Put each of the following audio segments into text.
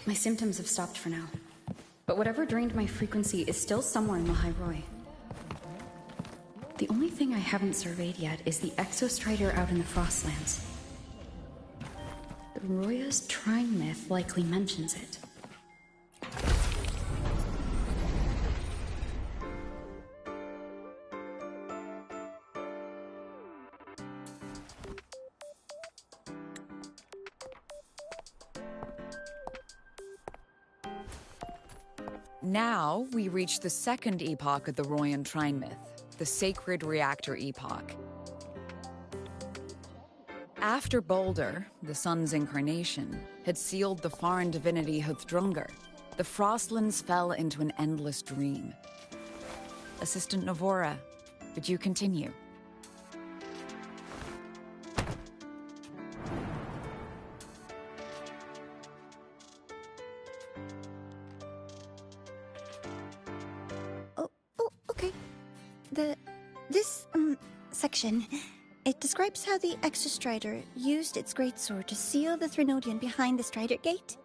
My symptoms have stopped for now. But whatever drained my frequency is still somewhere in the High Roy. The only thing I haven't surveyed yet is the exostrider out in the Frostlands. The Roya's Trine myth likely mentions it. Now, we reach the second epoch of the Royan Trine myth, the Sacred Reactor Epoch. After Boulder, the sun's incarnation, had sealed the foreign divinity Huthrungur, the Frostlands fell into an endless dream. Assistant Navora, would you continue? Okay. This section, it describes how the Exostrider used its greatsword to seal the Threnodian behind the Strider Gate.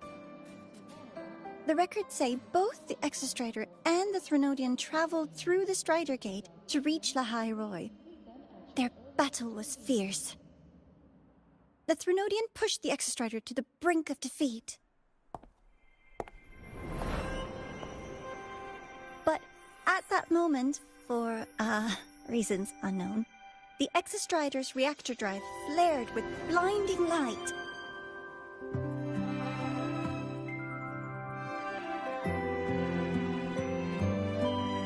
The records say both the Exostrider and the Threnodian traveled through the Strider Gate to reach the High Roy. Their battle was fierce. The Threnodian pushed the Exostrider to the brink of defeat. But at that moment, for, reasons unknown, the Exostrider's reactor drive flared with blinding light.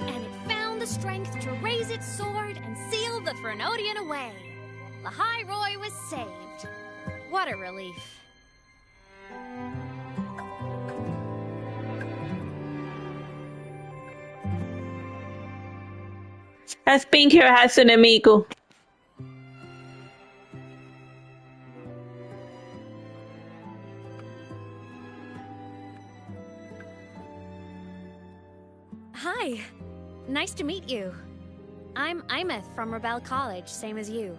And it found the strength to raise its sword and seal the Threnodian away. The High Roy was saved. What a relief. As Pink here has an amigo. Hi. Nice to meet you. I'm Imeth from Rebel College, same as you.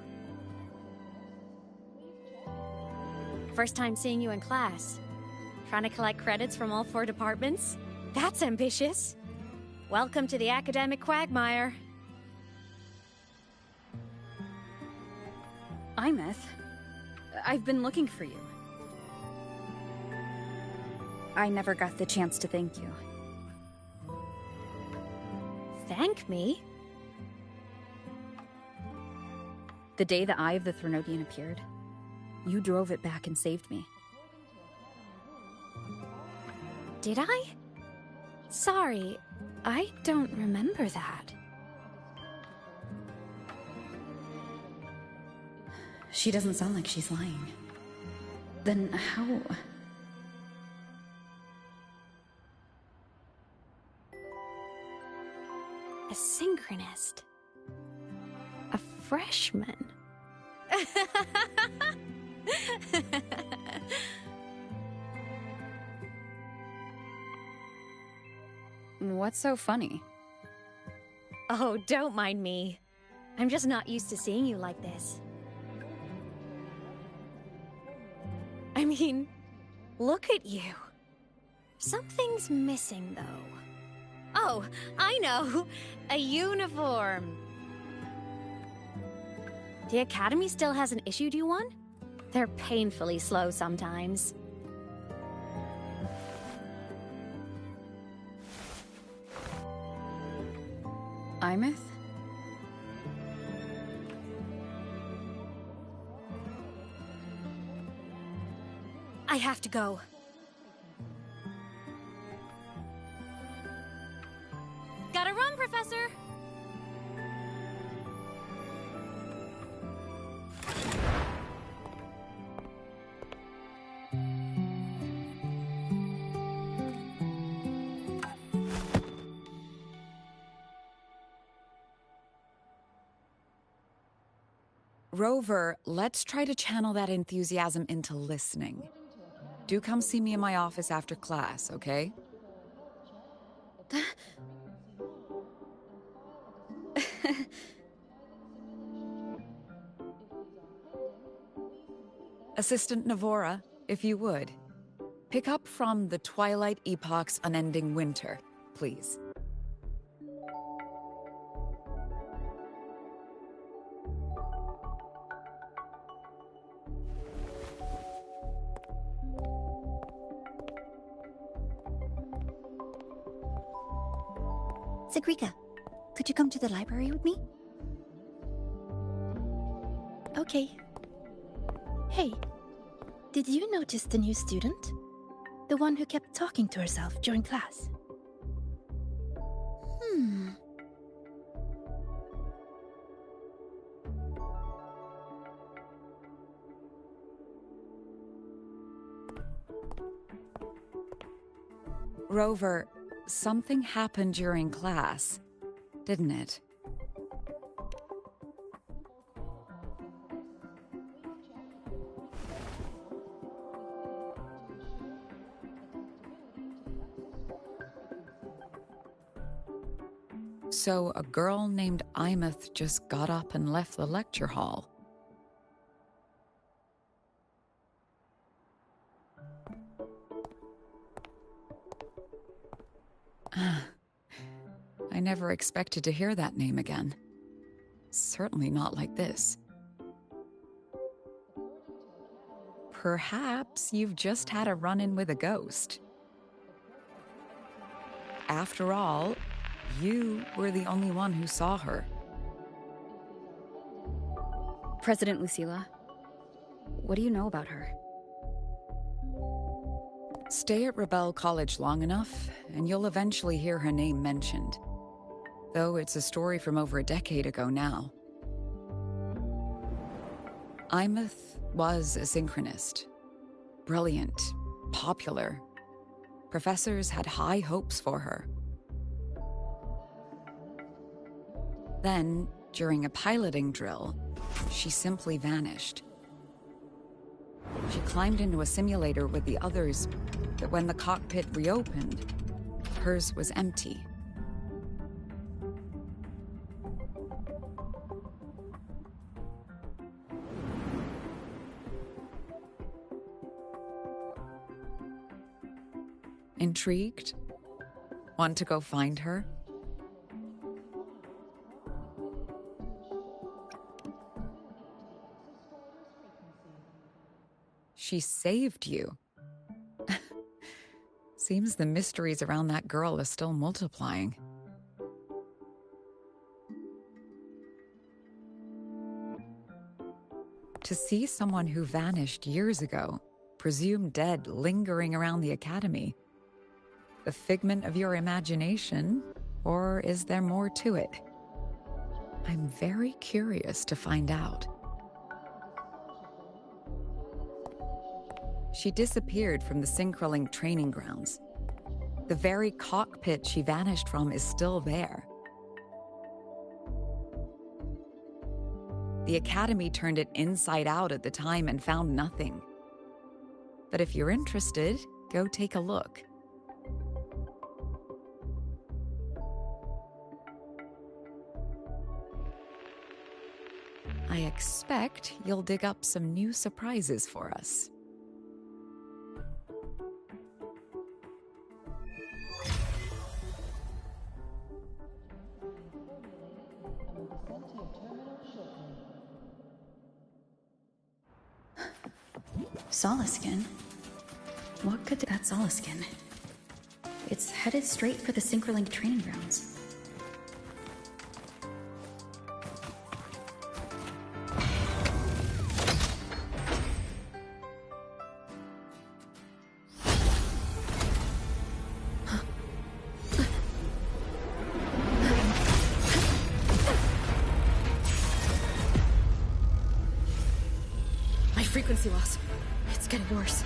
First time seeing you in class. Trying to collect credits from all 4 departments? That's ambitious. Welcome to the academic quagmire. Imeth, I've been looking for you. I never got the chance to thank you. Thank me? The day the Eye of the Threnodian appeared, you drove it back and saved me. Did I? Sorry, I don't remember that. She doesn't sound like she's lying. Then how... A synchronist. A freshman. What's so funny? Oh, don't mind me. I'm just not used to seeing you like this. I mean, look at you. Something's missing, though. Oh, I know. A uniform. The Academy still hasn't issued you one? They're painfully slow sometimes. Imeth? I have to go. Gotta run, Professor! Rover, let's try to channel that enthusiasm into listening. Do come see me in my office after class, okay? Assistant Navora, if you would. Pick up from the Twilight Epoch's Unending Winter, please. Sigrika, could you come to the library with me? Okay. Hey, did you notice the new student? The one who kept talking to herself during class? Rover, something happened during class, didn't it? So a girl named Imeth just got up and left the lecture hall. I never expected to hear that name again. Certainly not like this. Perhaps you've just had a run-in with a ghost. After all, you were the only one who saw her. President Lucilla, what do you know about her? Stay at Rebel College long enough, and you'll eventually hear her name mentioned. Though it's a story from over a decade ago now. Imeth was a synchronist. Brilliant, popular. Professors had high hopes for her. Then, during a piloting drill, she simply vanished. She climbed into a simulator with the others, but when the cockpit reopened, hers was empty. Intrigued? Want to go find her? She saved you. Seems the mysteries around that girl are still multiplying. To see someone who vanished years ago, presumed dead, lingering around the academy, the figment of your imagination, or is there more to it? I'm very curious to find out. She disappeared from the Synchrolink training grounds. The very cockpit she vanished from is still there. The Academy turned it inside out at the time and found nothing. But if you're interested, go take a look. I expect you'll dig up some new surprises for us. Solaskin? What could that Solaskin? It's headed straight for the Synchrolink training grounds. Frequency loss. It's getting worse.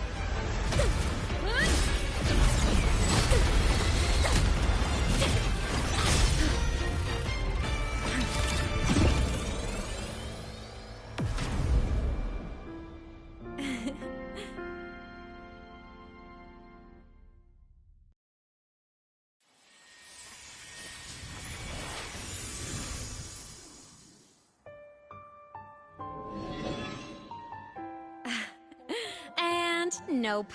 Nope.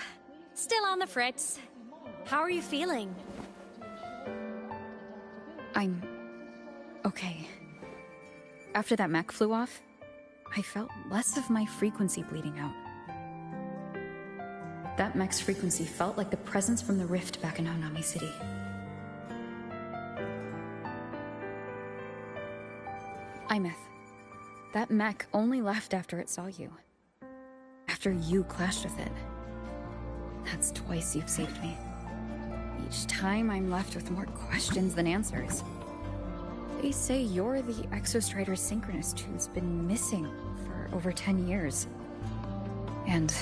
Still on the fritz. How are you feeling? I'm okay. After that mech flew off, I felt less of my frequency bleeding out. That mech's frequency felt like the presence from the rift back in Honami City. Imeth, that mech only left after it saw you. After you clashed with it. That's twice you've saved me. Each time I'm left with more questions than answers. They say you're the Exostrider synchronist who's been missing for over 10 years. And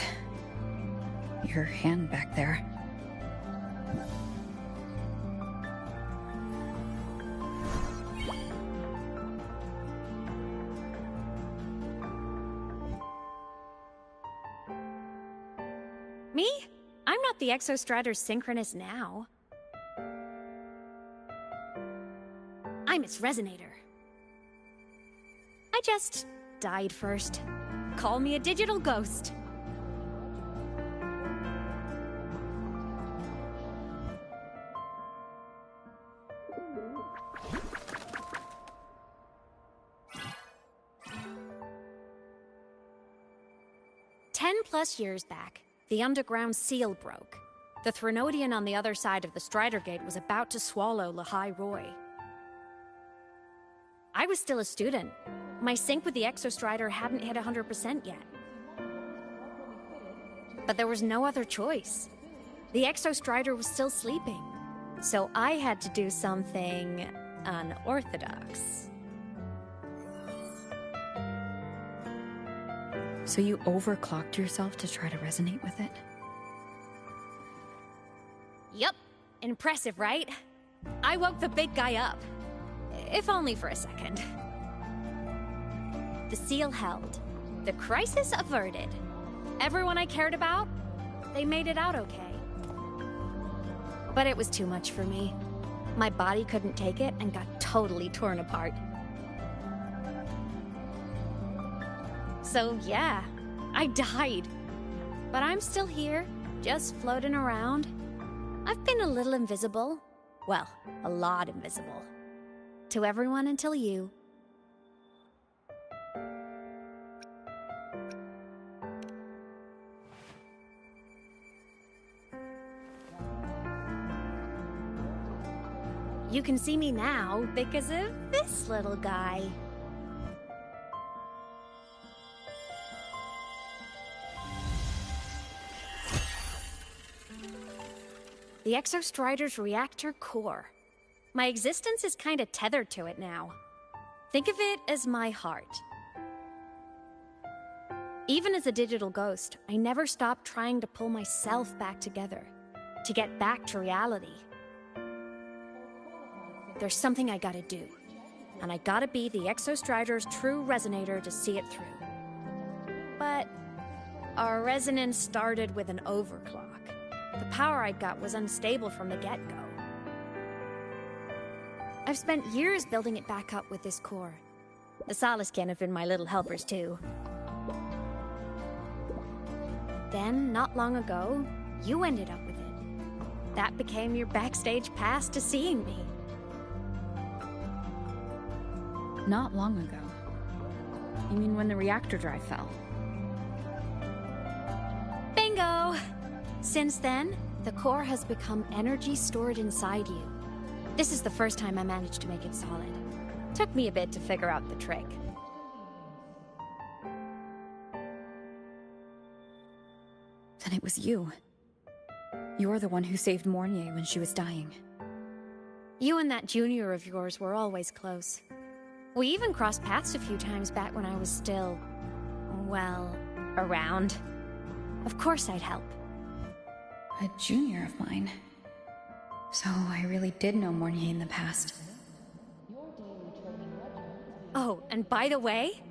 your hand back there. Me? I'm not the Exostrider synchronist now. I'm its resonator. I just died first. Call me a digital ghost. +10 years back, the underground seal broke. The Threnodian on the other side of the Strider Gate was about to swallow Lahai Roy. I was still a student. My sync with the Exostrider hadn't hit 100% yet. But there was no other choice. The Exostrider was still sleeping. So I had to do something unorthodox. So you overclocked yourself to try to resonate with it? Yup. Impressive, right? I woke the big guy up. If only for a second. The seal held. The crisis averted. Everyone I cared about, they made it out okay. But it was too much for me. My body couldn't take it and got totally torn apart. So yeah, I died. But I'm still here, just floating around. I've been a little invisible. Well, a lot invisible. To everyone until you. You can see me now because of this little guy. The Exostrider's reactor core. My existence is kinda tethered to it now. Think of it as my heart. Even as a digital ghost, I never stopped trying to pull myself back together, to get back to reality. There's something I gotta do, and I gotta be the Exostrider's true resonator to see it through. But our resonance started with an overclock. The power I got was unstable from the get-go. I've spent years building it back up with this core. The Soliskin have been my little helpers too. Then, not long ago, you ended up with it. That became your backstage pass to seeing me. Not long ago. You mean when the reactor drive fell? Bingo! Since then, the core has become energy stored inside you. This is the first time I managed to make it solid. Took me a bit to figure out the trick. Then it was you. You're the one who saved Mornier when she was dying. You and that junior of yours were always close. We even crossed paths a few times back when I was still, well, around. Of course I'd help. A junior of mine. So I really did know Mornier in the past. Oh, and by the way,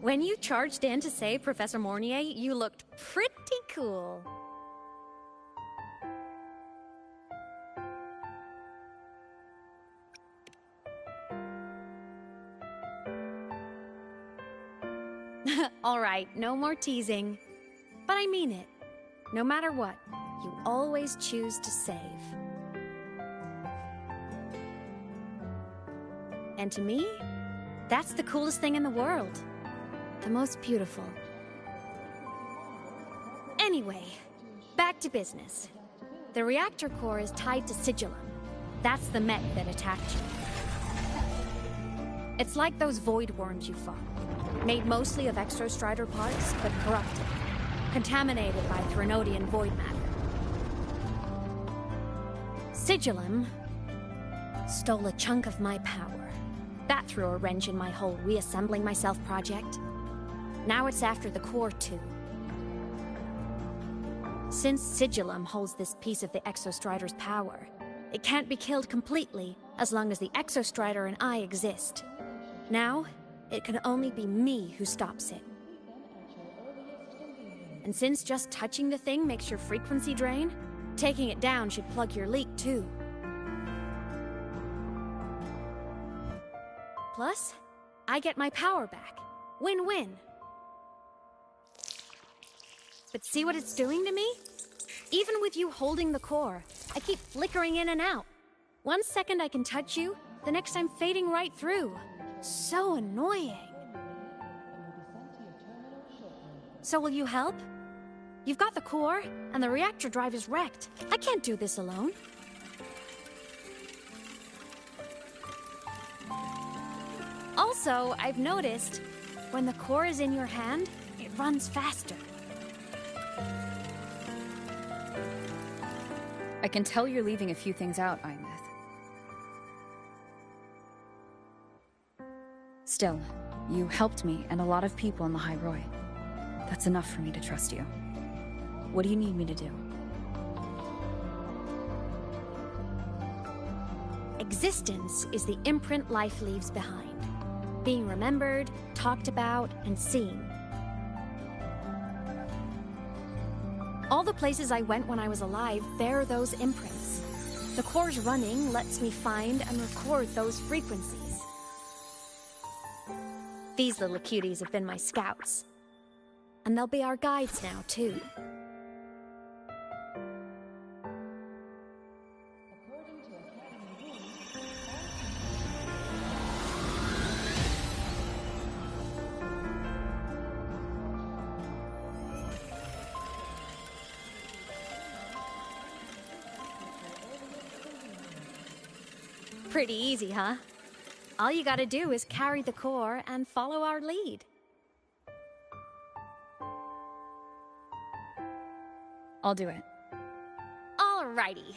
when you charged in to save Professor Mornier, you looked pretty cool. All right, no more teasing. But I mean it. No matter what, you always choose to save. And to me, that's the coolest thing in the world. The most beautiful. Anyway, back to business. The reactor core is tied to Sigillum. That's the mech that attacked you. It's like those void worms you fought. Made mostly of Exostrider parts, but corrupted. Contaminated by Threnodian void matter. Sigillum stole a chunk of my power. That threw a wrench in my whole reassembling myself project. Now it's after the core too. Since Sigillum holds this piece of the Exostrider's power, it can't be killed completely as long as the Exostrider and I exist. Now, it can only be me who stops it. And since just touching the thing makes your frequency drain, taking it down should plug your leak too. Plus, I get my power back. Win-win. But see what it's doing to me? Even with you holding the core, I keep flickering in and out. 1 second I can touch you, the next I'm fading right through. So annoying. So will you help? You've got the core, and the reactor drive is wrecked. I can't do this alone. Also, I've noticed, when the core is in your hand, it runs faster. I can tell you're leaving a few things out, Imeth. Still, you helped me and a lot of people in the High Roy. That's enough for me to trust you. What do you need me to do? Existence is the imprint life leaves behind. Being remembered, talked about, and seen. All the places I went when I was alive bear those imprints. The core's running lets me find and record those frequencies. These little cuties have been my scouts. And they'll be our guides now, too. Pretty easy, huh? All you gotta do is carry the core and follow our lead. I'll do it. Alrighty.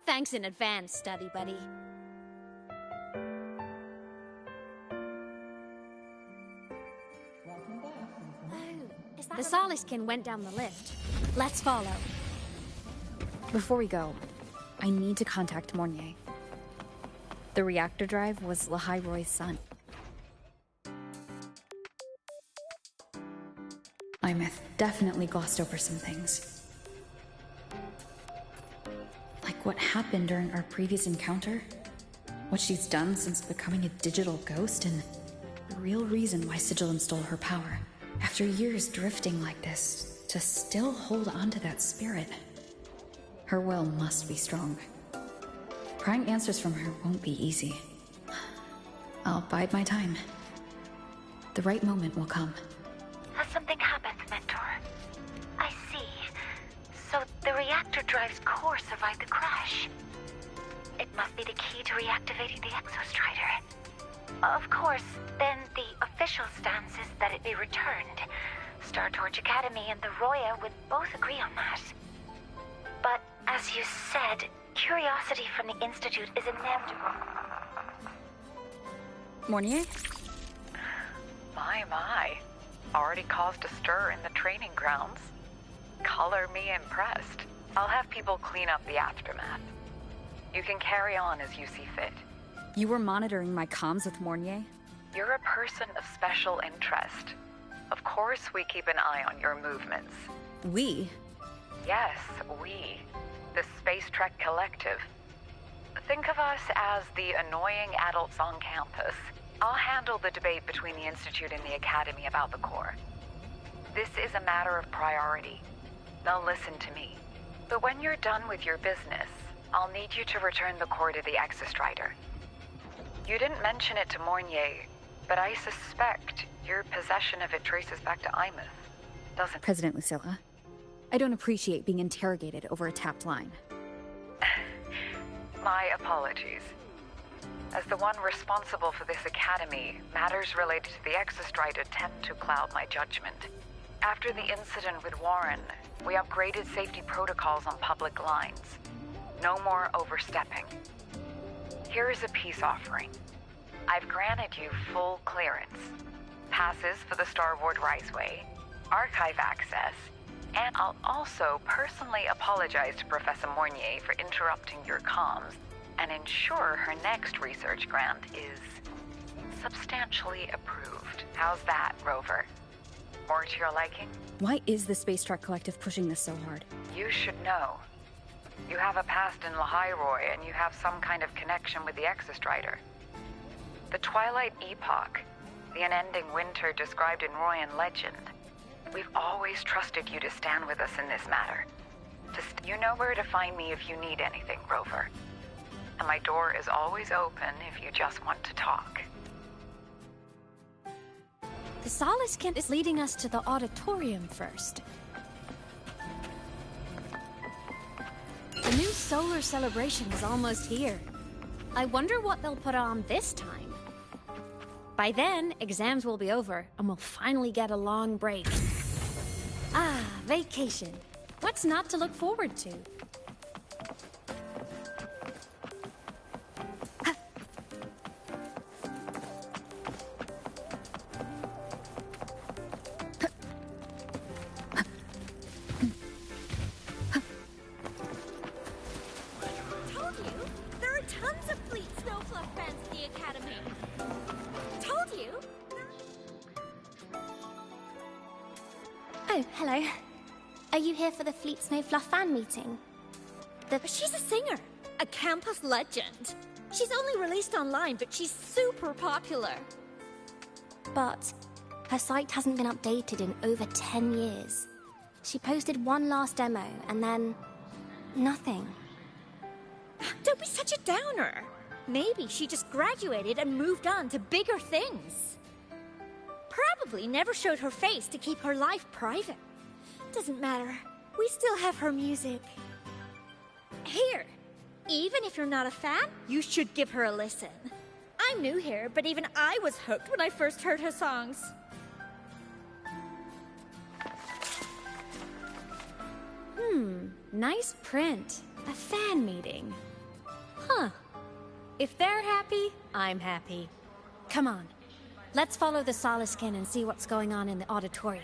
Thanks in advance, study buddy. The Soliskin went down the lift. Let's follow. Before we go, I need to contact Mornier. The reactor drive was Lahai Roy's son. Imeth definitely glossed over some things. Like what happened during our previous encounter, what she's done since becoming a digital ghost, and the real reason why Sigillum stole her power. After years drifting like this, to still hold on to that spirit. Her will must be strong. Prying answers from her won't be easy. I'll bide my time. The right moment will come. Has something happened, Mentor? I see. So the reactor drive's core survived the crash. It must be the key to reactivating the Exostrider. Of course, then the official stance is that it be returned. Star Torch Academy and the Roya would both agree on that. But, as you said, curiosity from the Institute is inevitable. Mornier? My. Already caused a stir in the training grounds. Color me impressed. I'll have people clean up the aftermath. You can carry on as you see fit. You were monitoring my comms with Mornier? You're a person of special interest. Of course we keep an eye on your movements. We? Yes, we. The Space Trek Collective. Think of us as the annoying adults on campus. I'll handle the debate between the Institute and the Academy about the core. This is a matter of priority. Now listen to me. But when you're done with your business, I'll need you to return the core to the Exostrider. You didn't mention it to Mornier, but I suspect your possession of it traces back to Imeth, doesn't it? President Lucilla, I don't appreciate being interrogated over a tapped line. My apologies. As the one responsible for this academy, matters related to the Exostrider tend to cloud my judgment. After the incident with Warren, we upgraded safety protocols on public lines. No more overstepping. Here is a peace offering. I've granted you full clearance. Passes for the Starboard Riseway, archive access, and I'll also personally apologize to Professor Mornier for interrupting your comms and ensure her next research grant is substantially approved. How's that, Rover? More to your liking? Why is the Space Truck Collective pushing this so hard? You should know. You have a past in Lahairoi, and you have some kind of connection with the Exostrider. The Twilight Epoch, the unending winter described in Royan legend. We've always trusted you to stand with us in this matter. You know where to find me if you need anything, Rover. And my door is always open if you just want to talk. The Soliskin is leading us to the auditorium first. The new solar celebration is almost here. I wonder what they'll put on this time. By then, exams will be over, and we'll finally get a long break. Ah, vacation. What's not to look forward to? Oh, hello. Are you here for the Fleet Snow Fluff fan meeting? She's a singer, a campus legend. She's only released online, but she's super popular. But her site hasn't been updated in over 10 years. She posted one last demo, and then nothing. Don't be such a downer. Maybe she just graduated and moved on to bigger things. Probably never showed her face to keep her life private. Doesn't matter. We still have her music. Here, even if you're not a fan, you should give her a listen. I'm new here, but even I was hooked when I first heard her songs. Nice print. A fan meeting. Huh. If they're happy, I'm happy. Come on. Let's follow the Soliskin and see what's going on in the auditorium.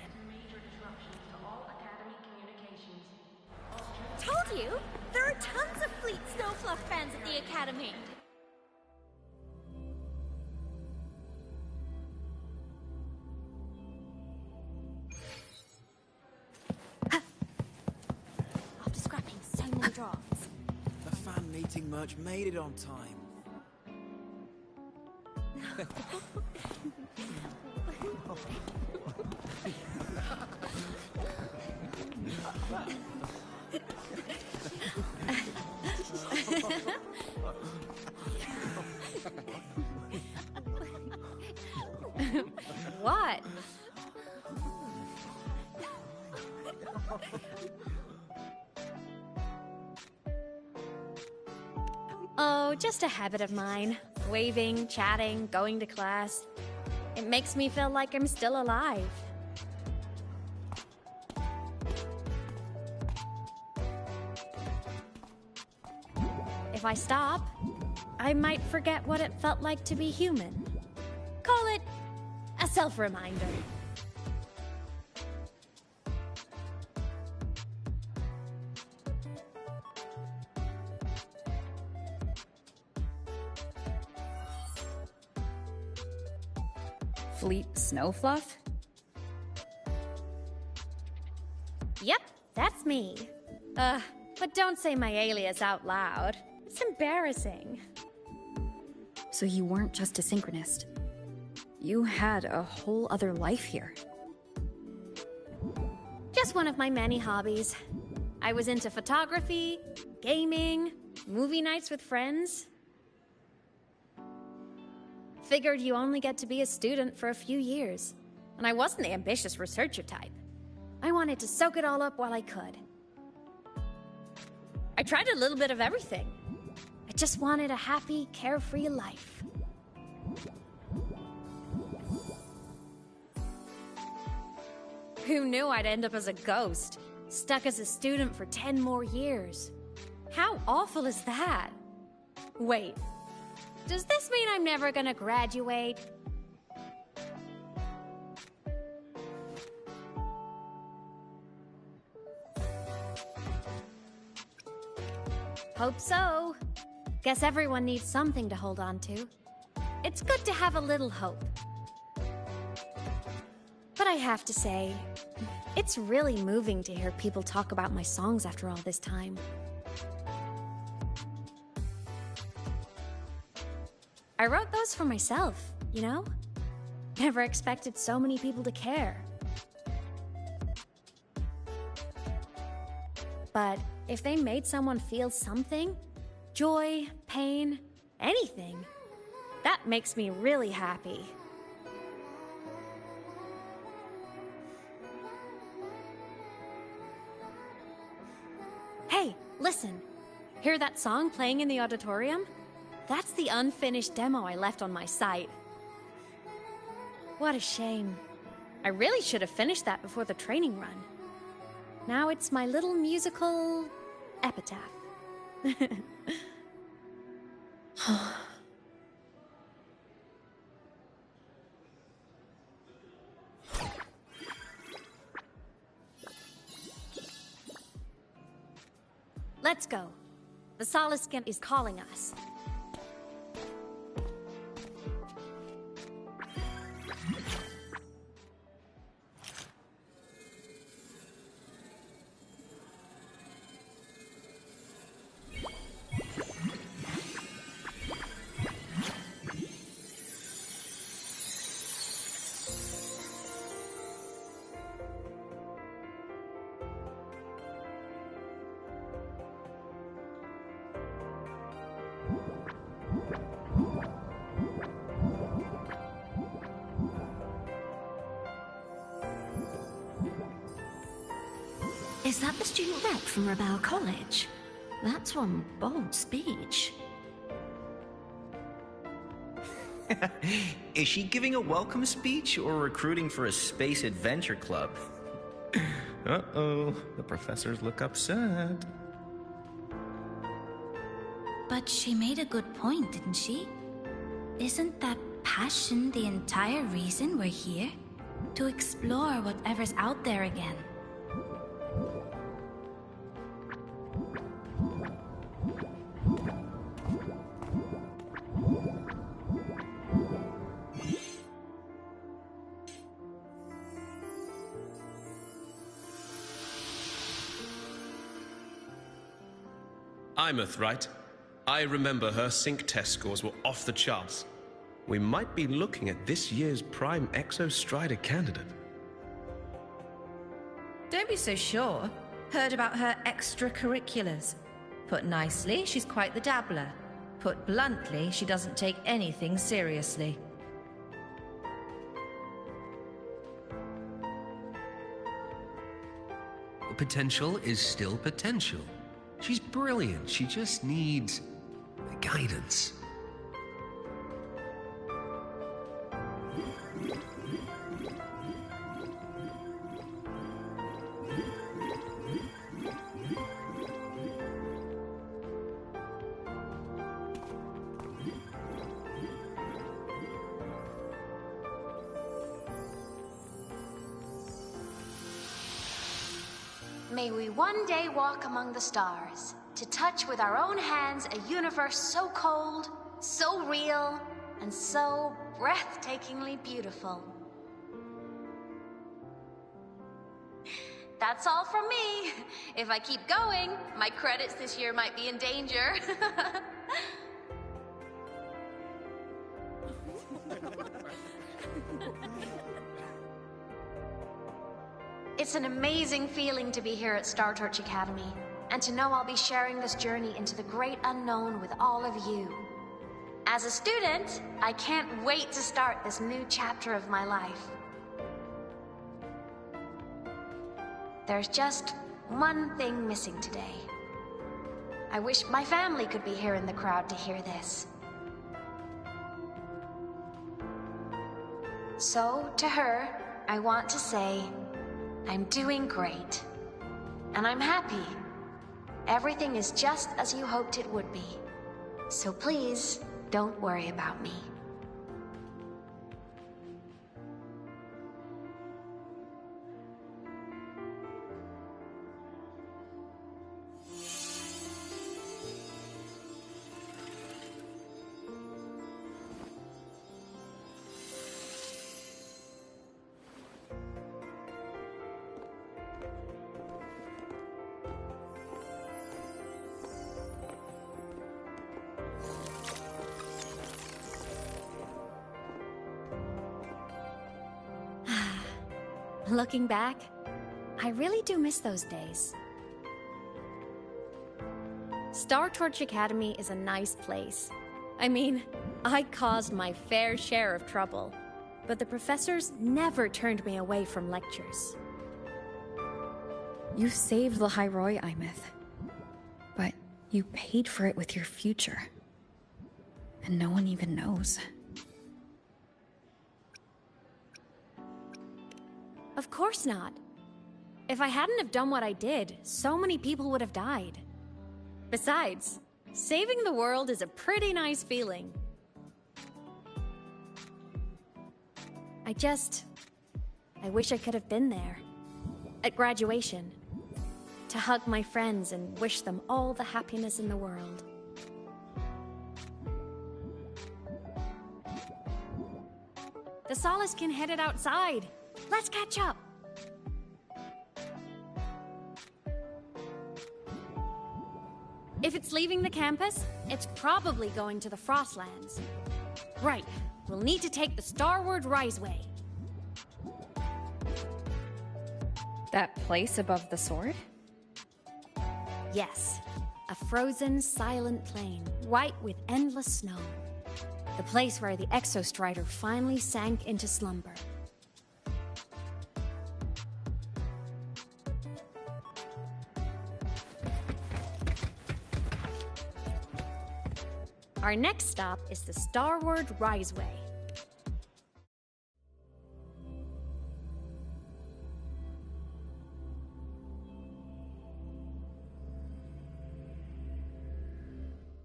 Told you! There are tons of Fleet Snowfluff fans at the Academy. After scrapping so many drafts. The fan meeting merch made it on time. What? Oh, just a habit of mine. Waving, chatting, going to class. It makes me feel like I'm still alive. If I stop, I might forget what it felt like to be human. Call it a self-reminder. Fleet Snowfluff? Yep, that's me. But don't say my alias out loud. It's embarrassing. So you weren't just a synchronist. You had a whole other life here. Just one of my many hobbies. I was into photography, gaming, movie nights with friends. Figured you only get to be a student for a few years, and I wasn't the ambitious researcher type. I wanted to soak it all up while I could. I tried a little bit of everything. I just wanted a happy, carefree life. Who knew I'd end up as a ghost, stuck as a student for 10 more years? How awful is that? Wait, does this mean I'm never gonna graduate? Hope so. Guess everyone needs something to hold on to. It's good to have a little hope. But I have to say, it's really moving to hear people talk about my songs after all this time. I wrote those for myself, you know? Never expected so many people to care. But if they made someone feel something, joy, pain, anything, that makes me really happy. Hey, listen. Hear that song playing in the auditorium? That's the unfinished demo I left on my site. What a shame. I really should have finished that before the training run. Now it's my little musical epitaph. Let's go. The Soliskin is calling us. Is that the student rep from Rebel College? That's one bold speech. Is she giving a welcome speech or recruiting for a space adventure club? Uh-oh, the professors look upset. But she made a good point, didn't she? Isn't that passion the entire reason we're here? To explore whatever's out there again. Imeth, right? I remember her sync test scores were off the charts. We might be looking at this year's prime Exostrider candidate. Don't be so sure. Heard about her extracurriculars. Put nicely, she's quite the dabbler. Put bluntly, she doesn't take anything seriously. Potential is still potential. She's brilliant, she just needs guidance. May we one day walk among the stars, to touch with our own hands a universe so cold, so real, and so breathtakingly beautiful. That's all from me. If I keep going, my credits this year might be in danger. It's an amazing feeling to be here at Star Torch Academy, and to know I'll be sharing this journey into the great unknown with all of you. As a student, I can't wait to start this new chapter of my life. There's just one thing missing today. I wish my family could be here in the crowd to hear this. So, to her, I want to say, I'm doing great. And I'm happy. Everything is just as you hoped it would be. So please, don't worry about me. Looking back, I really do miss those days. Star Torch Academy is a nice place. I mean, I caused my fair share of trouble, but the professors never turned me away from lectures. You saved the Hyroi, Imeth. But you paid for it with your future. And no one even knows. Of course not. If I hadn't have done what I did, so many people would have died. Besides, saving the world is a pretty nice feeling. I wish I could have been there. At graduation. To hug my friends and wish them all the happiness in the world. The Soliskin headed outside. Let's catch up. If it's leaving the campus, it's probably going to the Frostlands. Right, we'll need to take the Starward Riseway. That place above the sword? Yes, a frozen, silent plain, white with endless snow. The place where the Exostrider finally sank into slumber. Our next stop is the Starward Riseway.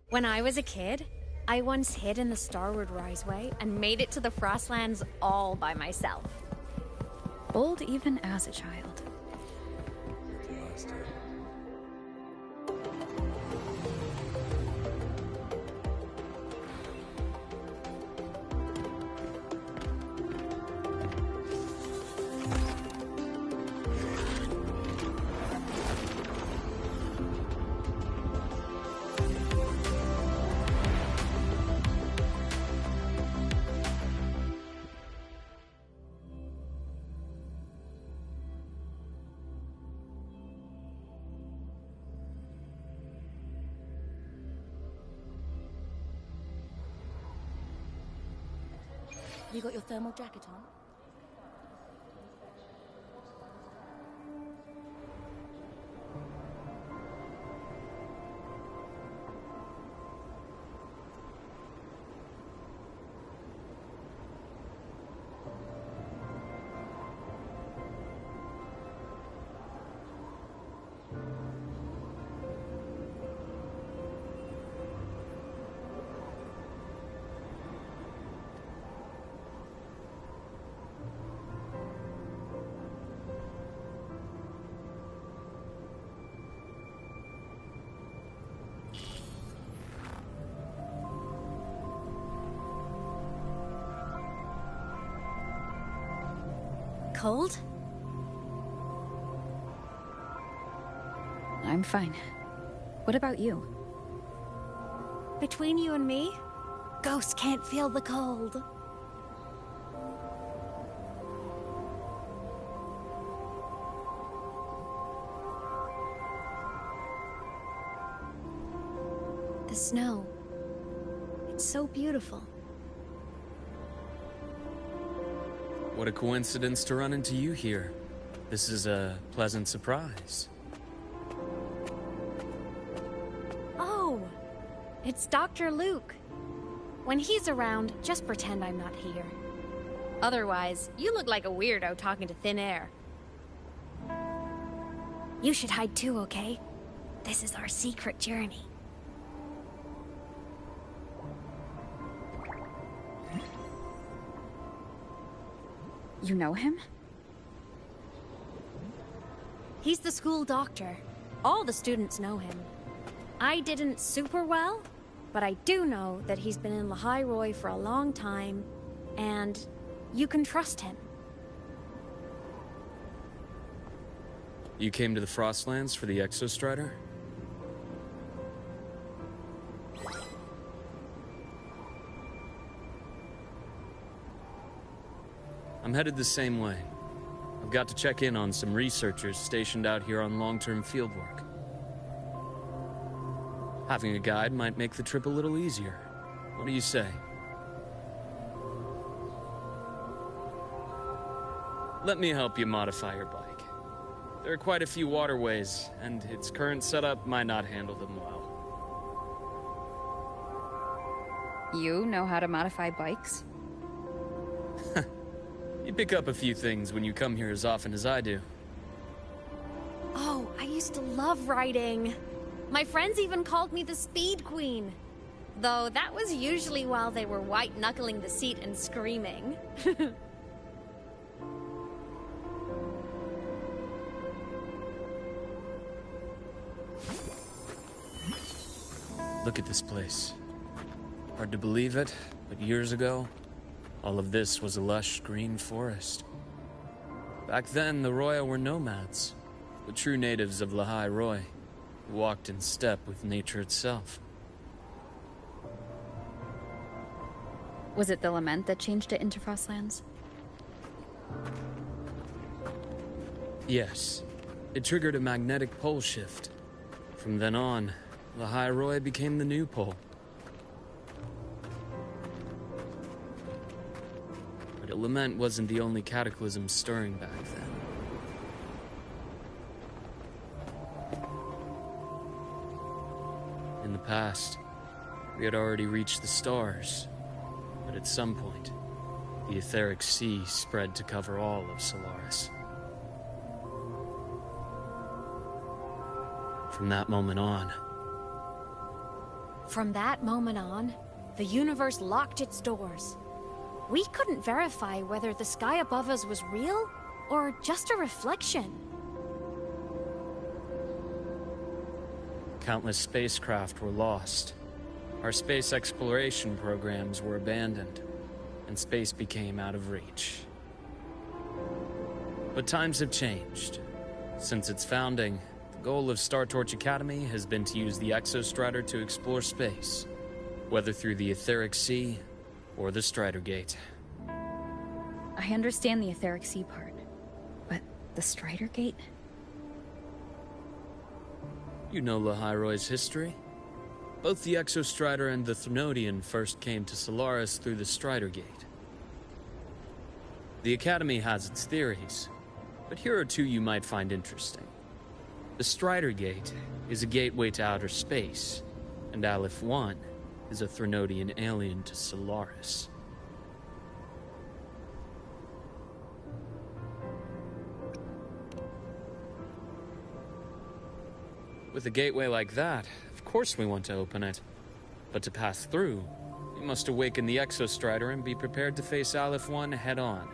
When I was a kid, I once hid in the Starward Riseway and made it to the Frostlands all by myself. Bold even as a child. You got your thermal jacket on? Cold? I'm fine. What about you? Between you and me, ghosts can't feel the cold. snow. It's so beautiful. What a coincidence to run into you here. This is a pleasant surprise. Oh, it's Dr. Luke. When he's around, just pretend I'm not here. Otherwise, you look like a weirdo talking to thin air. You should hide too, okay? This is our secret journey. You know him? He's the school doctor. All the students know him. I didn't super well, but I do know that he's been in Lehigh Roy for a long time, and you can trust him. You came to the Frostlands for the Exostrider? I'm headed the same way. I've got to check in on some researchers stationed out here on long-term fieldwork. Having a guide might make the trip a little easier. What do you say? Let me help you modify your bike. There are quite a few waterways, and its current setup might not handle them well. You know how to modify bikes? You pick up a few things when you come here as often as I do. Oh, I used to love riding. My friends even called me the Speed Queen. Though that was usually while they were white-knuckling the seat and screaming. Look at this place. Hard to believe it, but years ago, all of this was a lush green forest. Back then, the Roya were nomads, the true natives of Lehigh Roy, who walked in step with nature itself. Was it the lament that changed it into Frostlands? Yes. It triggered a magnetic pole shift. From then on, Lehigh Roy became the new pole. But a lament wasn't the only cataclysm stirring back then. In the past, we had already reached the stars, but at some point, the etheric sea spread to cover all of Solaris. From that moment on, the universe locked its doors. We couldn't verify whether the sky above us was real or just a reflection. countless spacecraft were lost. Our space exploration programs were abandoned, and space became out of reach. But times have changed. Since its founding, the goal of Star Torch Academy has been to use the Exostrider to explore space, whether through the Etheric Sea or the Strider Gate. I understand the Etheric Sea part, but the Strider Gate? You know Lehigh Roy's history. Both the Exostrider and the Threnodian first came to Solaris through the Strider Gate. The Academy has its theories, but here are two you might find interesting. The Strider Gate is a gateway to outer space, and Aleph 1 is a Threnodian alien to Solaris. With a gateway like that, of course we want to open it. But to pass through, we must awaken the Exostrider and be prepared to face Aleph 1 head-on.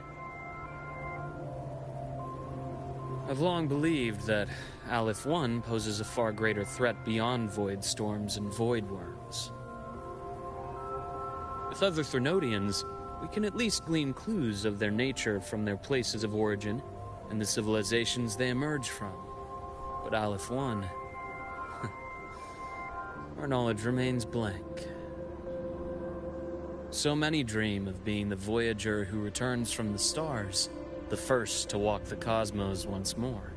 I've long believed that Aleph 1 poses a far greater threat beyond void storms and void worms. With other Threnodians, we can at least glean clues of their nature from their places of origin and the civilizations they emerge from. But Aleph 1... our knowledge remains blank. So many dream of being the Voyager who returns from the stars, the first to walk the cosmos once more.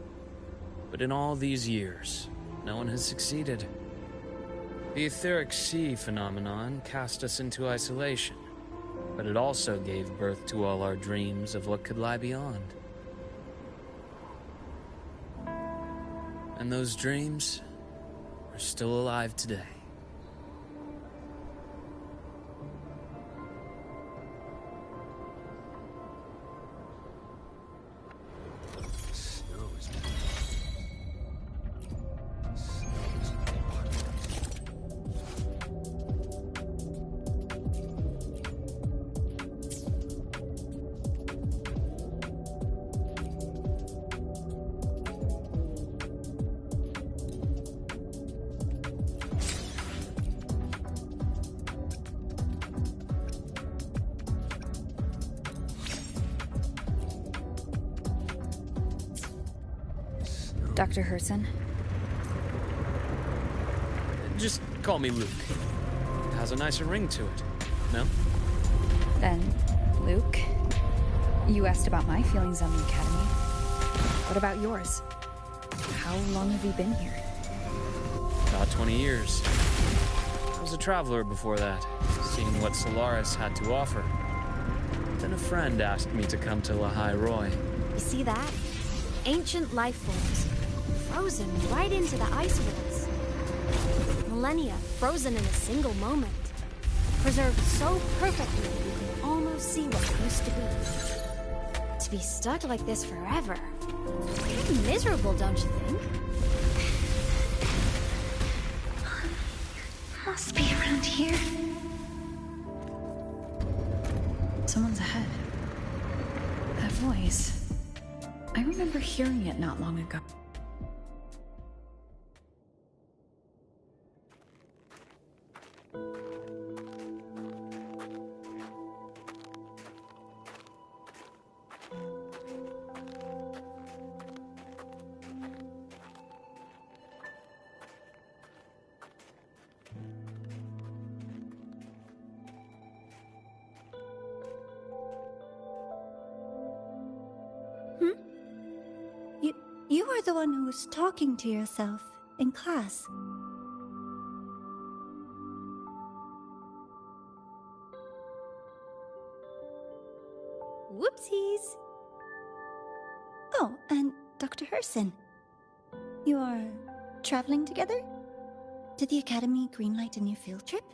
But in all these years, no one has succeeded. The etheric sea phenomenon cast us into isolation, but it also gave birth to all our dreams of what could lie beyond. And those dreams are still alive today. Dr. Herson? Just call me Luke. It has a nicer ring to it, no? Then, Luke, you asked about my feelings on the Academy. What about yours? How long have you been here? About 20 years. I was a traveler before that, seeing what Solaris had to offer. Then a friend asked me to come to Lahai Roi. You see that? Ancient life forms. Frozen right into the ice walls. Millennia frozen in a single moment. Preserved so perfectly that you can almost see what used to be. To be stuck like this forever. Kind of miserable, don't you think? Must be around here. Someone's ahead. That voice. I remember hearing it not long ago. You are the one who was talking to yourself in class. Whoopsies! Oh, and Dr. Herson. You are traveling together? Did the Academy greenlight a new field trip?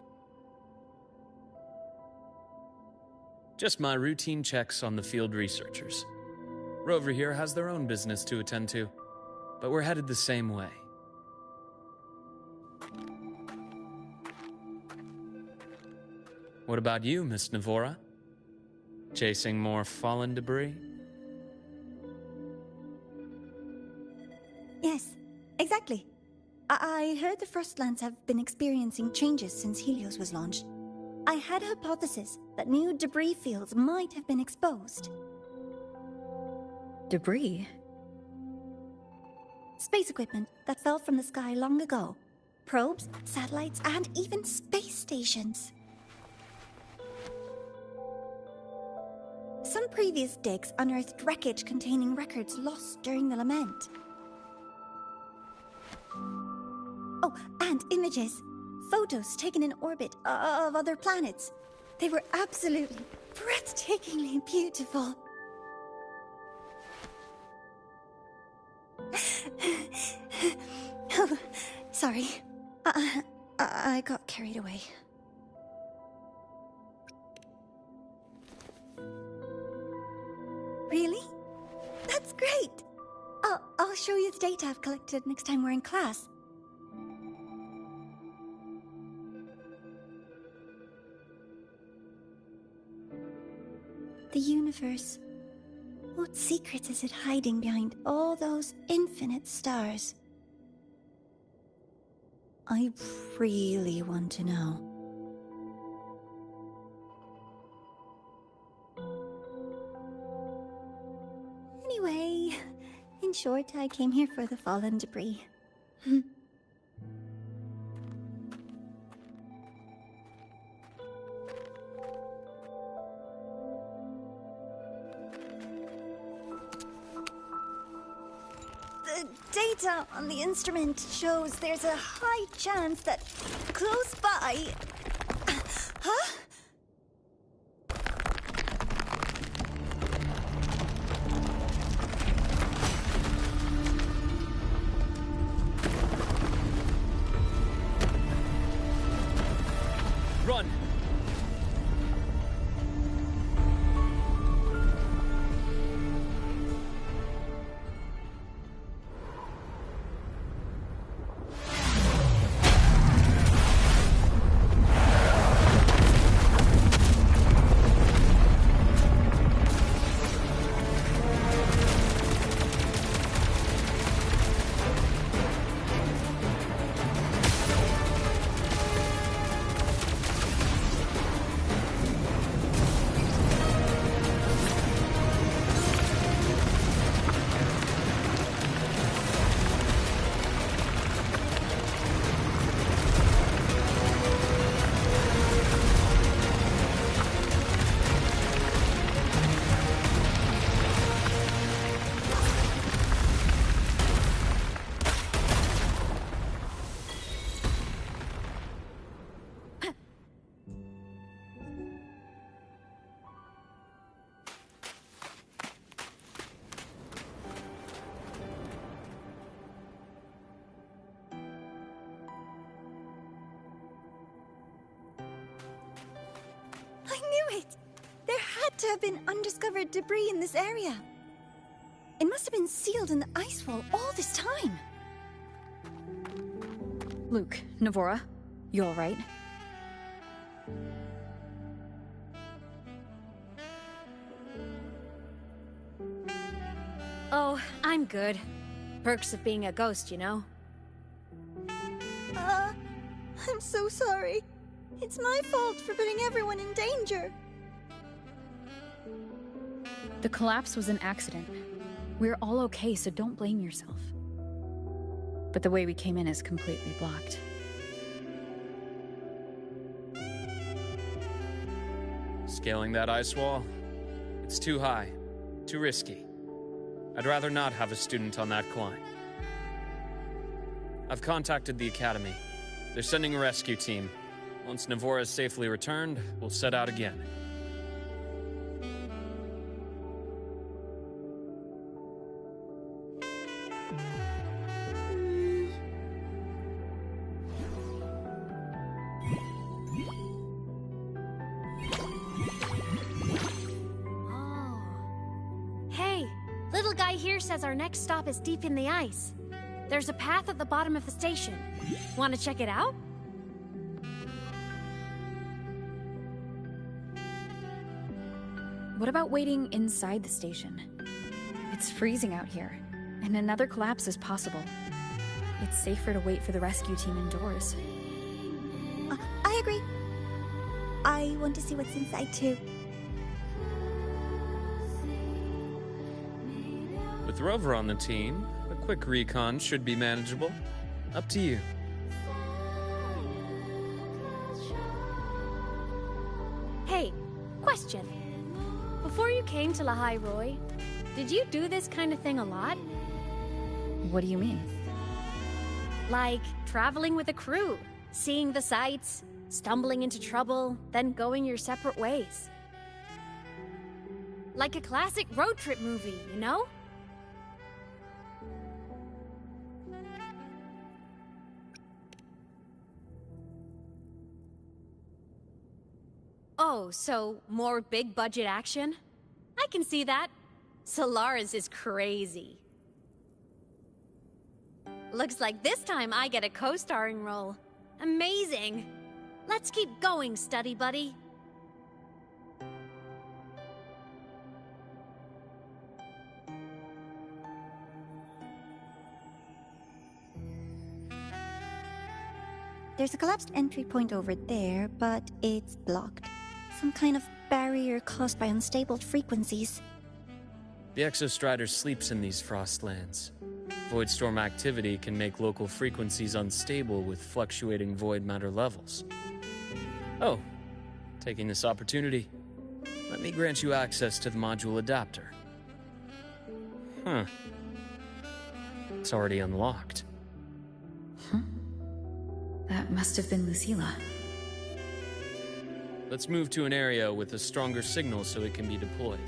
Just my routine checks on the field researchers. Rover here has their own business to attend to, but we're headed the same way. What about you, Miss Navora? Chasing more fallen debris? Yes, exactly. I heard the Frostlands have been experiencing changes since Helios was launched. I had a hypothesis that new debris fields might have been exposed. Debris? Space equipment that fell from the sky long ago. Probes, satellites, and even space stations. Some previous digs unearthed wreckage containing records lost during the lament. Oh, and images. Photos taken in orbit of other planets. They were absolutely breathtakingly beautiful. Oh, sorry. I got carried away. Really? That's great! I'll show you the data I've collected next time we're in class. The universe. What secrets is it hiding behind all those infinite stars? I really want to know. Anyway, in short, I came here for the fallen debris. data on the instrument shows there's a high chance that close by... Huh? Run! I knew it! There had to have been undiscovered debris in this area. It must have been sealed in the ice wall all this time. Luke, Navora, you alright? Oh, I'm good. Perks of being a ghost, you know? I'm so sorry. It's my fault for putting everyone in danger. The collapse was an accident. We're all okay, so don't blame yourself. But the way we came in is completely blocked. Scaling that ice wall? It's too high, too risky. I'd rather not have a student on that climb. I've contacted the Academy. They're sending a rescue team. Once Navora is safely returned, we'll set out again. Hey, little guy here says our next stop is deep in the ice. There's a path at the bottom of the station. Want to check it out? What about waiting inside the station? It's freezing out here, and another collapse is possible. It's safer to wait for the rescue team indoors. I agree. I want to see what's inside too. With Rover on the team, a quick recon should be manageable. Up to you. Hey, question. Before you came to Lahai Roy, did you do this kind of thing a lot? What do you mean? Like traveling with a crew, seeing the sights, stumbling into trouble, then going your separate ways. Like a classic road trip movie, you know? Oh, so more big budget action? I can see that. Solaris is crazy. Looks like this time I get a co-starring role. Amazing! Let's keep going, study buddy. There's a collapsed entry point over there, but it's blocked. Some kind of barrier caused by unstable frequencies. The Exostrider sleeps in these frostlands. Void storm activity can make local frequencies unstable with fluctuating void matter levels. Oh, taking this opportunity, let me grant you access to the module adapter. Huh. It's already unlocked. That must have been Lucilla. Let's move to an area with a stronger signal so it can be deployed.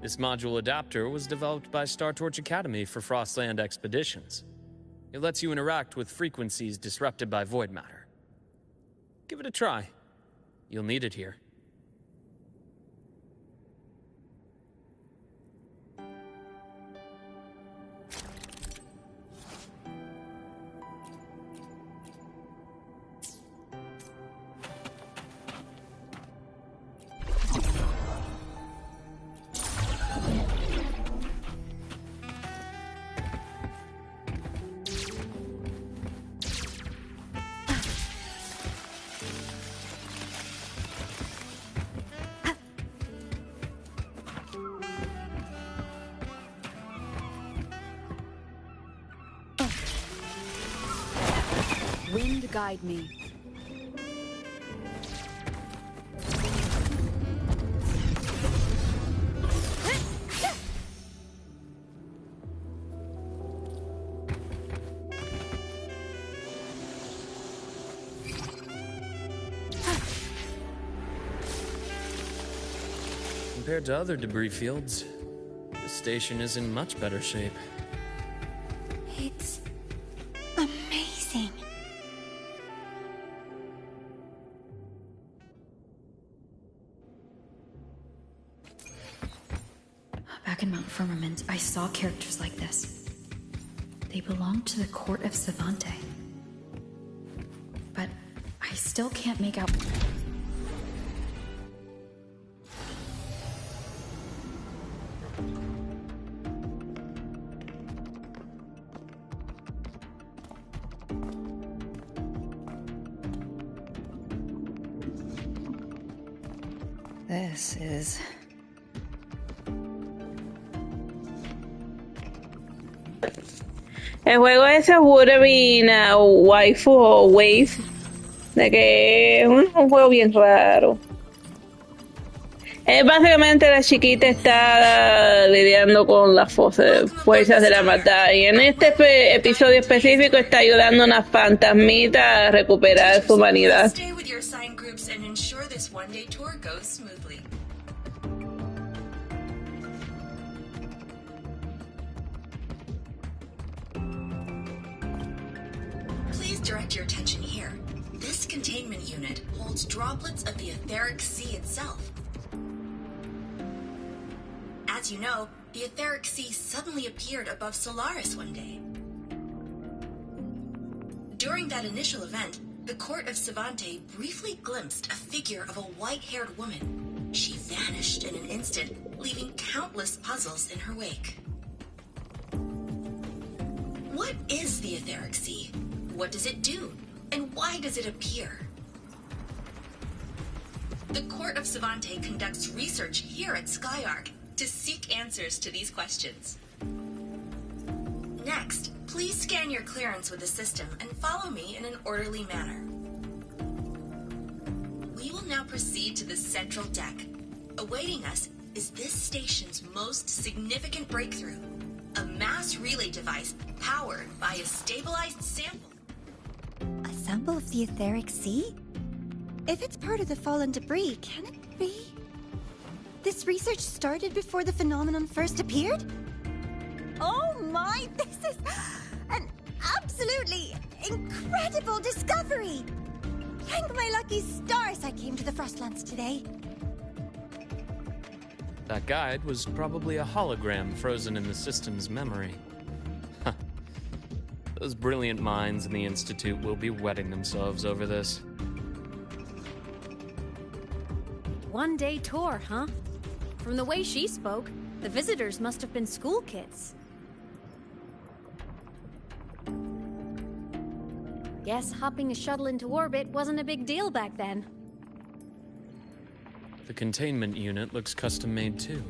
This module adapter was developed by StarTorch Academy for Frostland expeditions. It lets you interact with frequencies disrupted by void matter. Give it a try. You'll need it here. Wind guide me. Compared to other debris fields, this station is in much better shape. It's amazing. Back in Mount Firmament, I saw characters like this. They belonged to the court of Savante. But I still can't make out... This is... El juego ese es Wuthering Waves o Waves, de que es un juego bien raro. Básicamente la chiquita está lidiando con las fuerzas de la maldad y en este episodio específico está ayudando a unas fantasmitas a recuperar su humanidad. Direct your attention here. This containment unit holds droplets of the etheric sea itself. As you know, the etheric sea suddenly appeared above Solaris one day. During that initial event, the court of Savante briefly glimpsed a figure of a white-haired woman. She vanished in an instant, leaving countless puzzles in her wake. What is the etheric sea? What does it do? And why does it appear? The Court of Savante conducts research here at Skyark to seek answers to these questions. Next, please scan your clearance with the system and follow me in an orderly manner. We will now proceed to the central deck. Awaiting us is this station's most significant breakthrough, a mass relay device powered by a stabilized sample. A sample of the etheric sea? If it's part of the fallen debris, can it be? This research started before the phenomenon first appeared? Oh my, this is an absolutely incredible discovery! Thank my lucky stars I came to the Frostlands today. That guide was probably a hologram frozen in the system's memory. Huh. Those brilliant minds in the Institute will be wetting themselves over this. One-day tour, huh? From the way she spoke, the visitors must have been school kids. Guess hopping a shuttle into orbit wasn't a big deal back then. The containment unit looks custom-made too.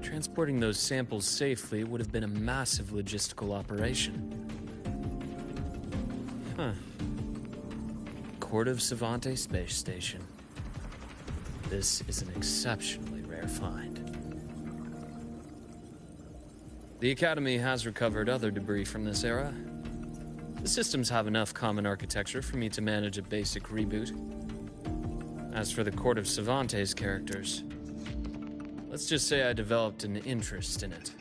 Transporting those samples safely would have been a massive logistical operation. Huh. Court of Savante Space Station. This is an exceptionally rare find. The Academy has recovered other debris from this era. The systems have enough common architecture for me to manage a basic reboot. As for the Court of Savante's characters, let's just say I developed an interest in it,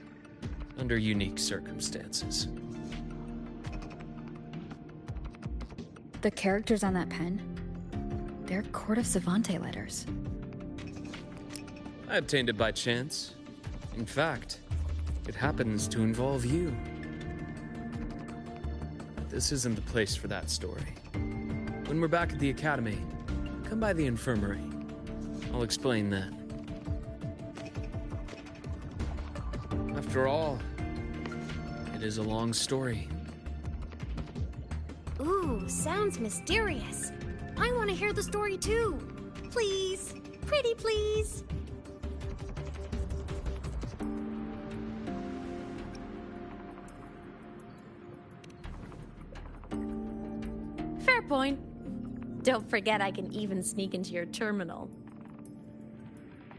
under unique circumstances. The characters on that pen, they're Court of Savante letters. I obtained it by chance. In fact, it happens to involve you. This isn't the place for that story. When we're back at the Academy, come by the infirmary. I'll explain then. After all, it is a long story. Ooh, sounds mysterious. I want to hear the story too. Please, pretty please. Fair point. Don't forget I can even sneak into your terminal.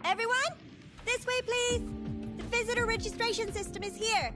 Everyone, this way please! The visitor registration system is here!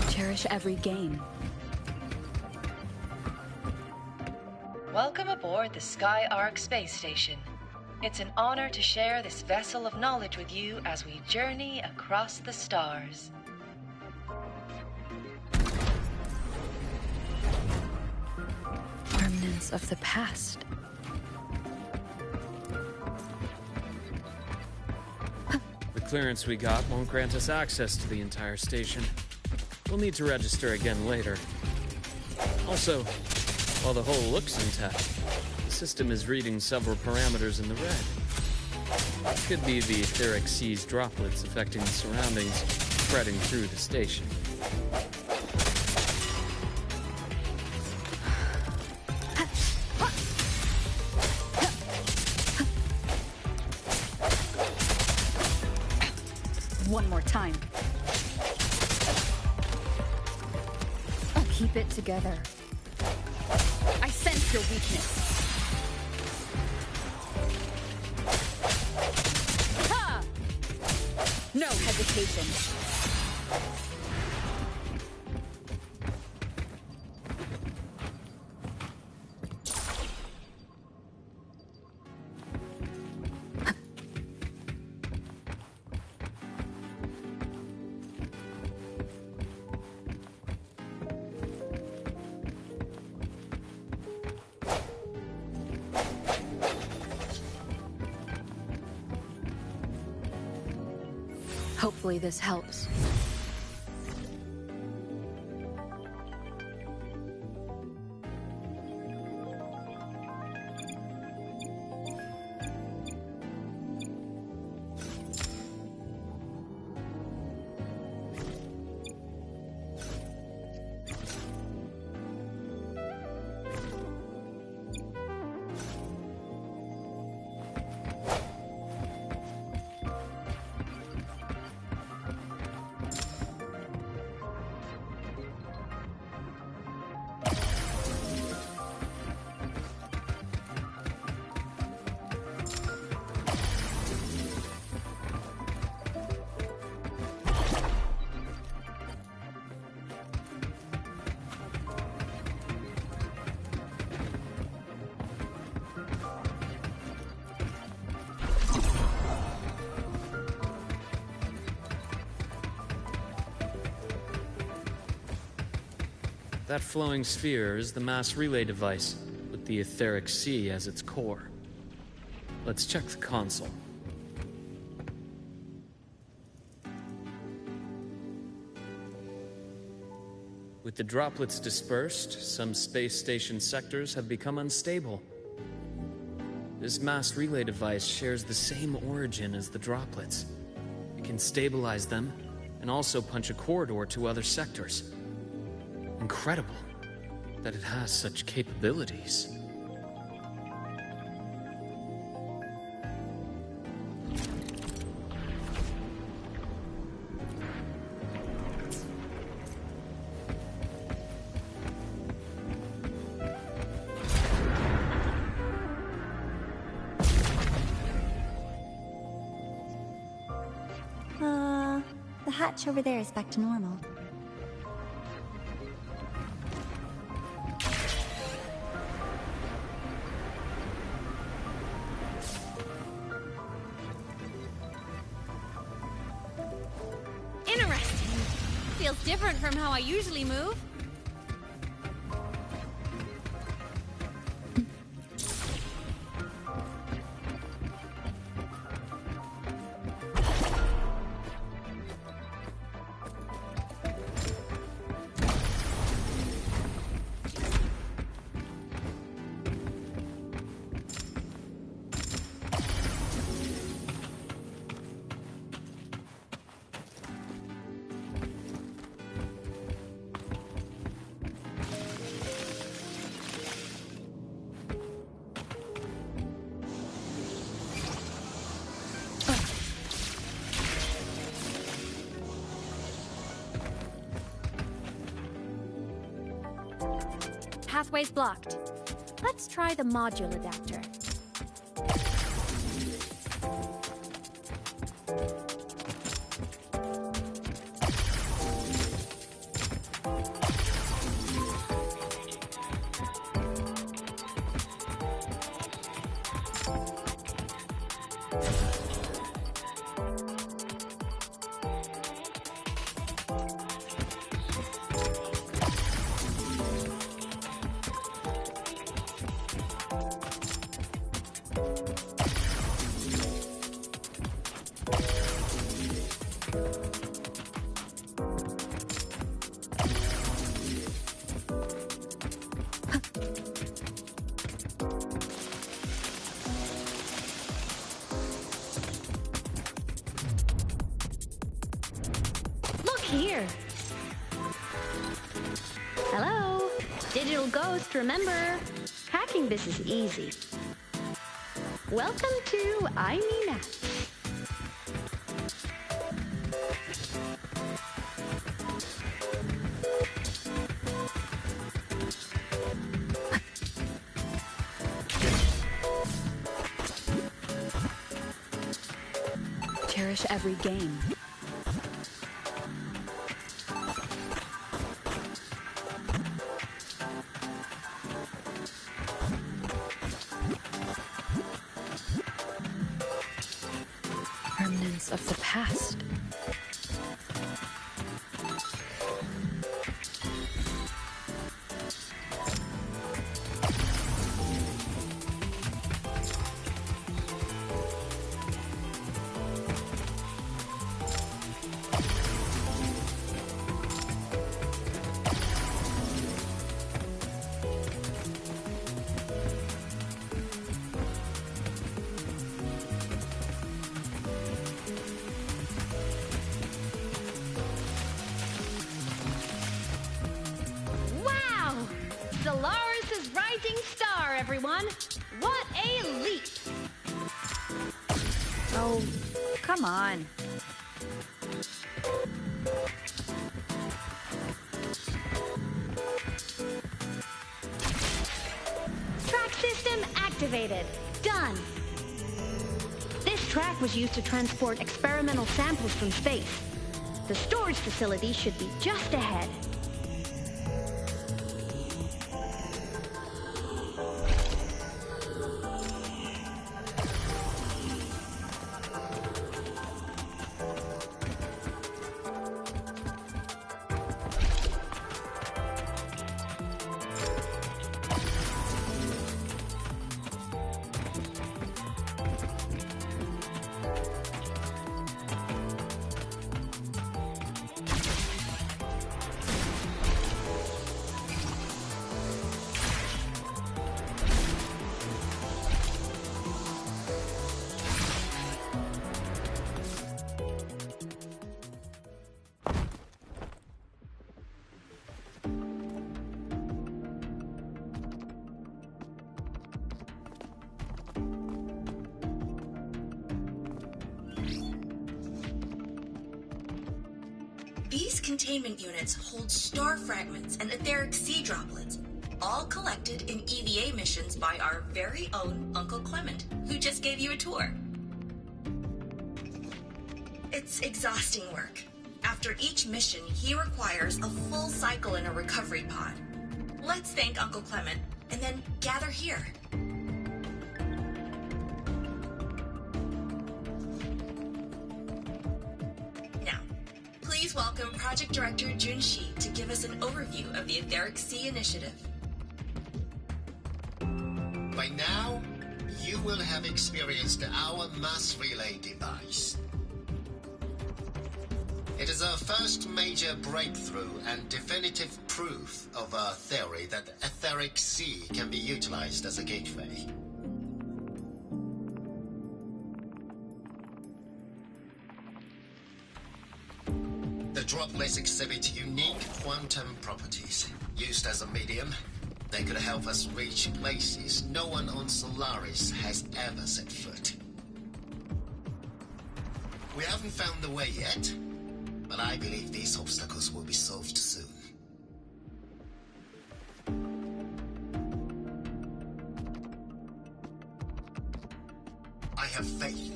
Cherish every game. Welcome aboard the Skyark space station. It's an honor to share this vessel of knowledge with you as we journey across the stars. Remnants of the past. The clearance we got won't grant us access to the entire station. We'll need to register again later. Also, while the hull looks intact, the system is reading several parameters in the red. It could be the etheric sea's droplets affecting the surroundings, spreading through the station. One more time. Keep it together. I sense your weakness. No hesitation. Hopefully this helps. That flowing sphere is the mass relay device, with the etheric sea as its core. Let's check the console. With the droplets dispersed, some space station sectors have become unstable. This mass relay device shares the same origin as the droplets. It can stabilize them, and also punch a corridor to other sectors. Incredible that it has such capabilities. The hatch over there is back to normal. Interesting. Feels different from how I usually move. Pathway's blocked. Let's try the module adapter. Here. Hello? Digital ghost, remember? Hacking this is easy. Welcome to I Me Math. Cherish every game. echoes of the past. Dolores' rising star, everyone! What a leap! Oh, come on. Track system activated. Done. This track was used to transport experimental samples from space. The storage facility should be just ahead. These containment units hold star fragments and etheric sea droplets, all collected in EVA missions by our very own Uncle Clement, who just gave you a tour. It's exhausting work. After each mission, he requires a full cycle in a recovery pod. Let's thank Uncle Clement, and then gather here. Please welcome Project Director Junshi to give us an overview of the Etheric Sea Initiative. By now, you will have experienced our mass relay device. It is our first major breakthrough and definitive proof of our theory that the Etheric Sea can be utilized as a gateway. The droplets exhibit unique quantum properties. Used as a medium, they could help us reach places no one on Solaris has ever set foot. We haven't found the way yet, but I believe these obstacles will be solved soon. I have faith,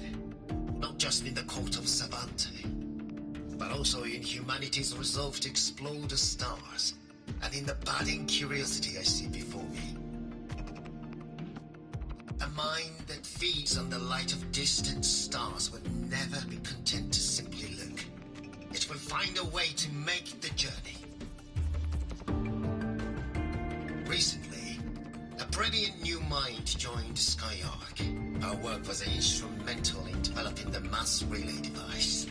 not just in the court of Savante, but also in humanity's resolve to explore the stars, and in the budding curiosity I see before me. A mind that feeds on the light of distant stars will never be content to simply look. It will find a way to make the journey. Recently, a brilliant new mind joined Skyark. Our work was instrumental in developing the mass relay device.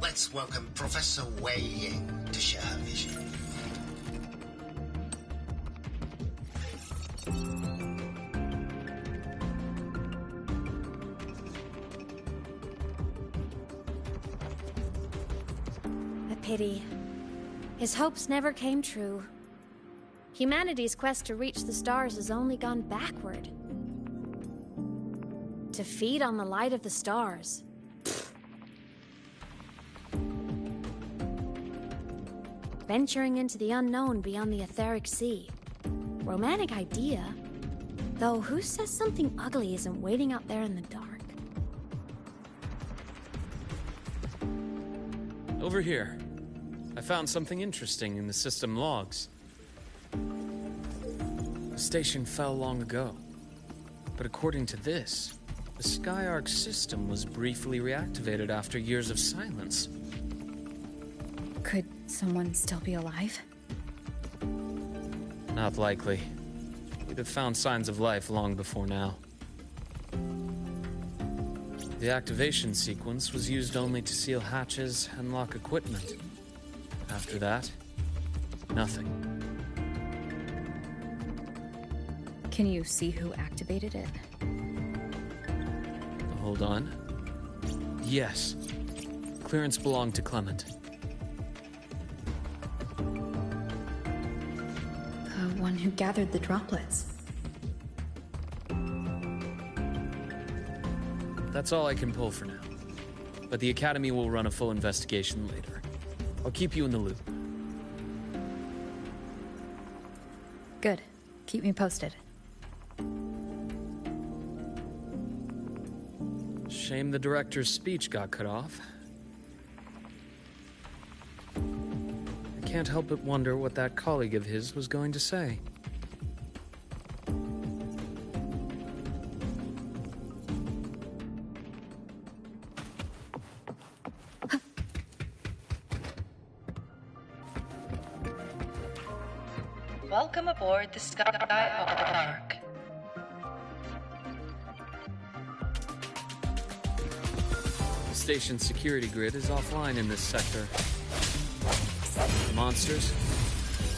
Let's welcome Professor Wei Ying to share her vision. A pity. His hopes never came true. Humanity's quest to reach the stars has only gone backward. To feed on the light of the stars. Venturing into the unknown beyond the Etheric Sea. Romantic idea. Though who says something ugly isn't waiting out there in the dark? Over here. I found something interesting in the system logs. The station fell long ago. But according to this, the The Skyark system was briefly reactivated after years of silence. Could someone still be alive? Not likely. We'd have found signs of life long before now. The activation sequence was used only to seal hatches and lock equipment. After that, nothing. Can you see who activated it? Hold on. Yes. Clearance belonged to Clement. The one who gathered the droplets. That's all I can pull for now. But the Academy will run a full investigation later. I'll keep you in the loop. Good. Keep me posted. Shame the director's speech got cut off. I can't help but wonder what that colleague of his was going to say. Welcome aboard the Skyark. The station's security grid is offline in this sector. The monsters,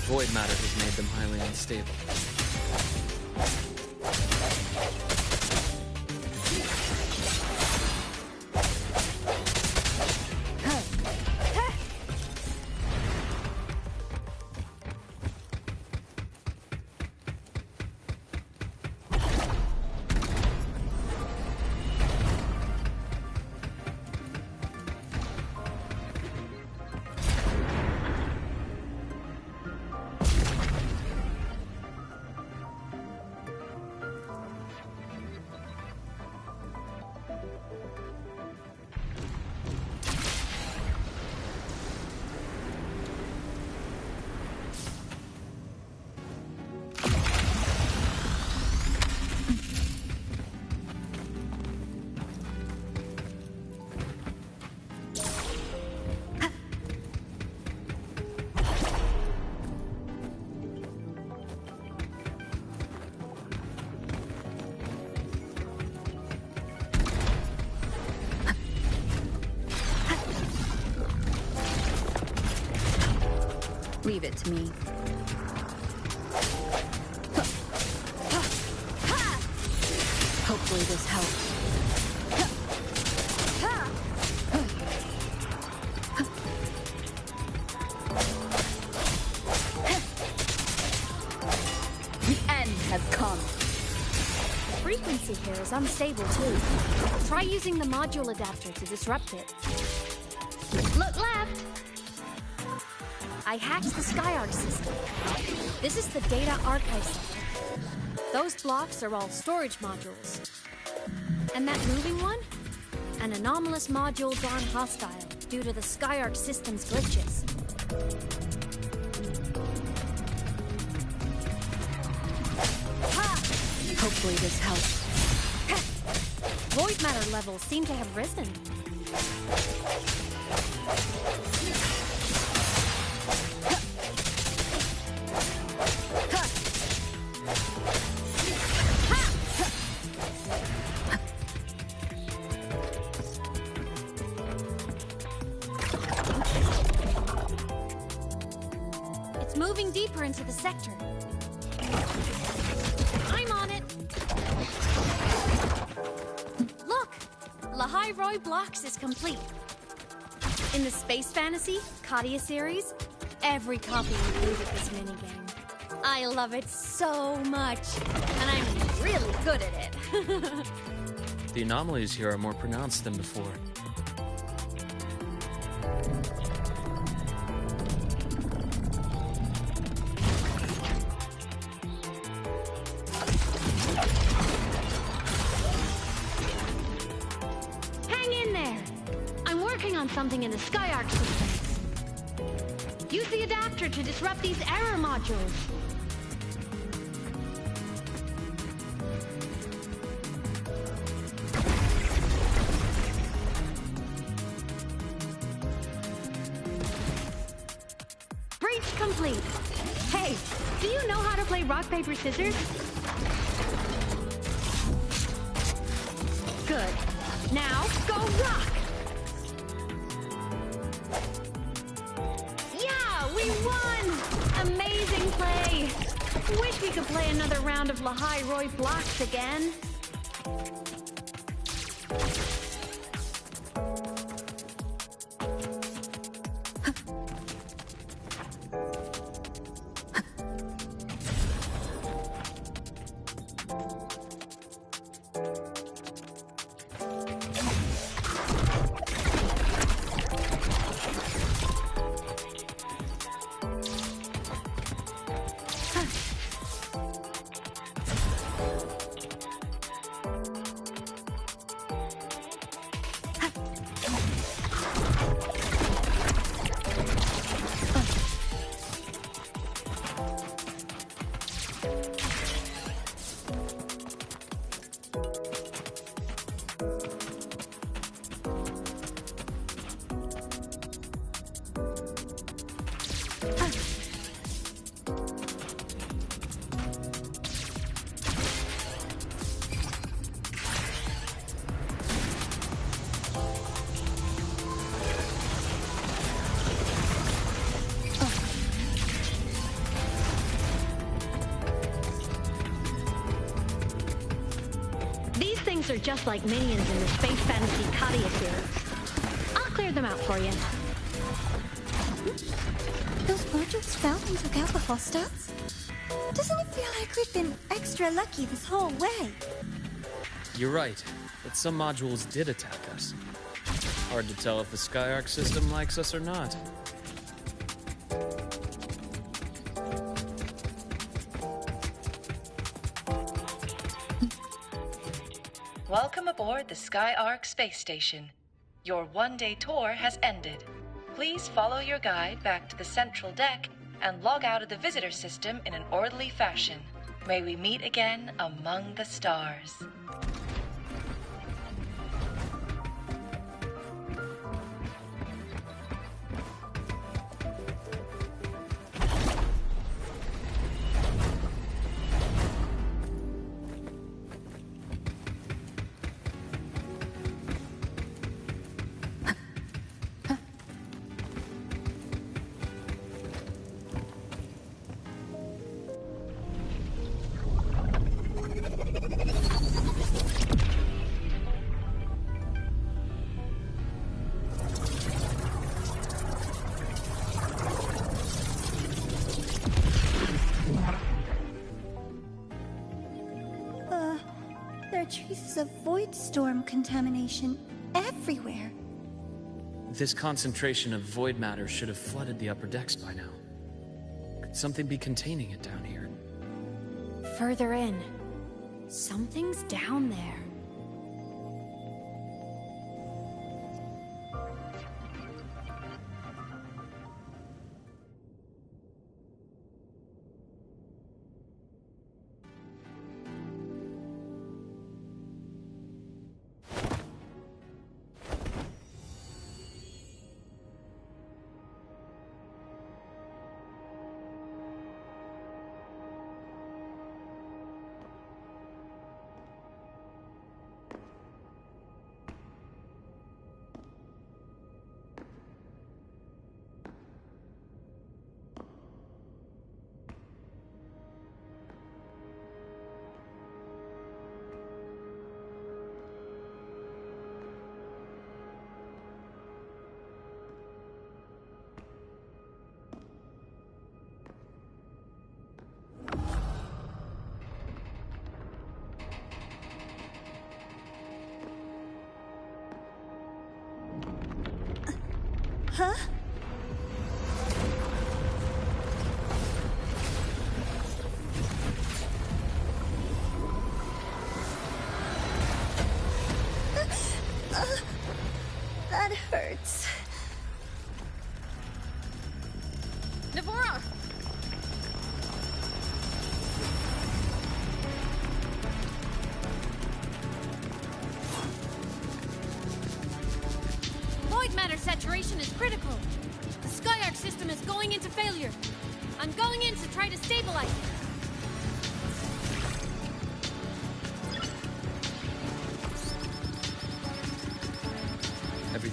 void matter has made them highly unstable. Leave it to me. Hopefully this helps. The end has come. The frequency here is unstable too. Try using the module adapter to disrupt it. Look left! I hacked the Skyark system. This is the data archive center. Those blocks are all storage modules. And that moving one? An anomalous module gone hostile due to the Skyark system's glitches. Hopefully this helps. Void matter levels seem to have risen. It's moving deeper into the sector. I'm on it. Look! Lahai Blocks is complete. In the Space Fantasy, Katia series, every copy included this minigame. I love it so much, and I'm really good at it. The anomalies here are more pronounced than before. Hang in there! I'm working on something in the Skyark systems. Use the adapter to disrupt these error modules. rock, paper, scissors? Good. Now, go rock! Yeah, we won! Amazing play! Wish we could play another round of Lahai-Roy blocks again. Are just like minions in the space fantasy Katia series. I'll clear them out for you. Those modules fell and took out the hostiles? Doesn't it feel like we've been extra lucky this whole way? You're right, but some modules did attack us. Hard to tell if the Skyark system likes us or not. Welcome aboard the Skyark space station. Your one-day tour has ended. Please follow your guide back to the central deck and log out of the visitor system in an orderly fashion. May we meet again among the stars. There are traces of void storm contamination everywhere. This concentration of void matter should have flooded the upper decks by now. Could something be containing it down here? Further in. Something's down there. Huh? That hurts. Navora! Void matter saturation is critical. The Skyark system is going into failure. I'm going in to try to stabilize it.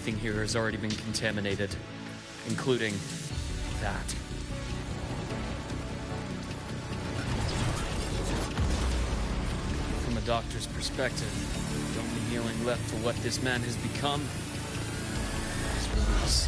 everything here has already been contaminated, including that. From a doctor's perspective, the only healing left for what this man has become is release.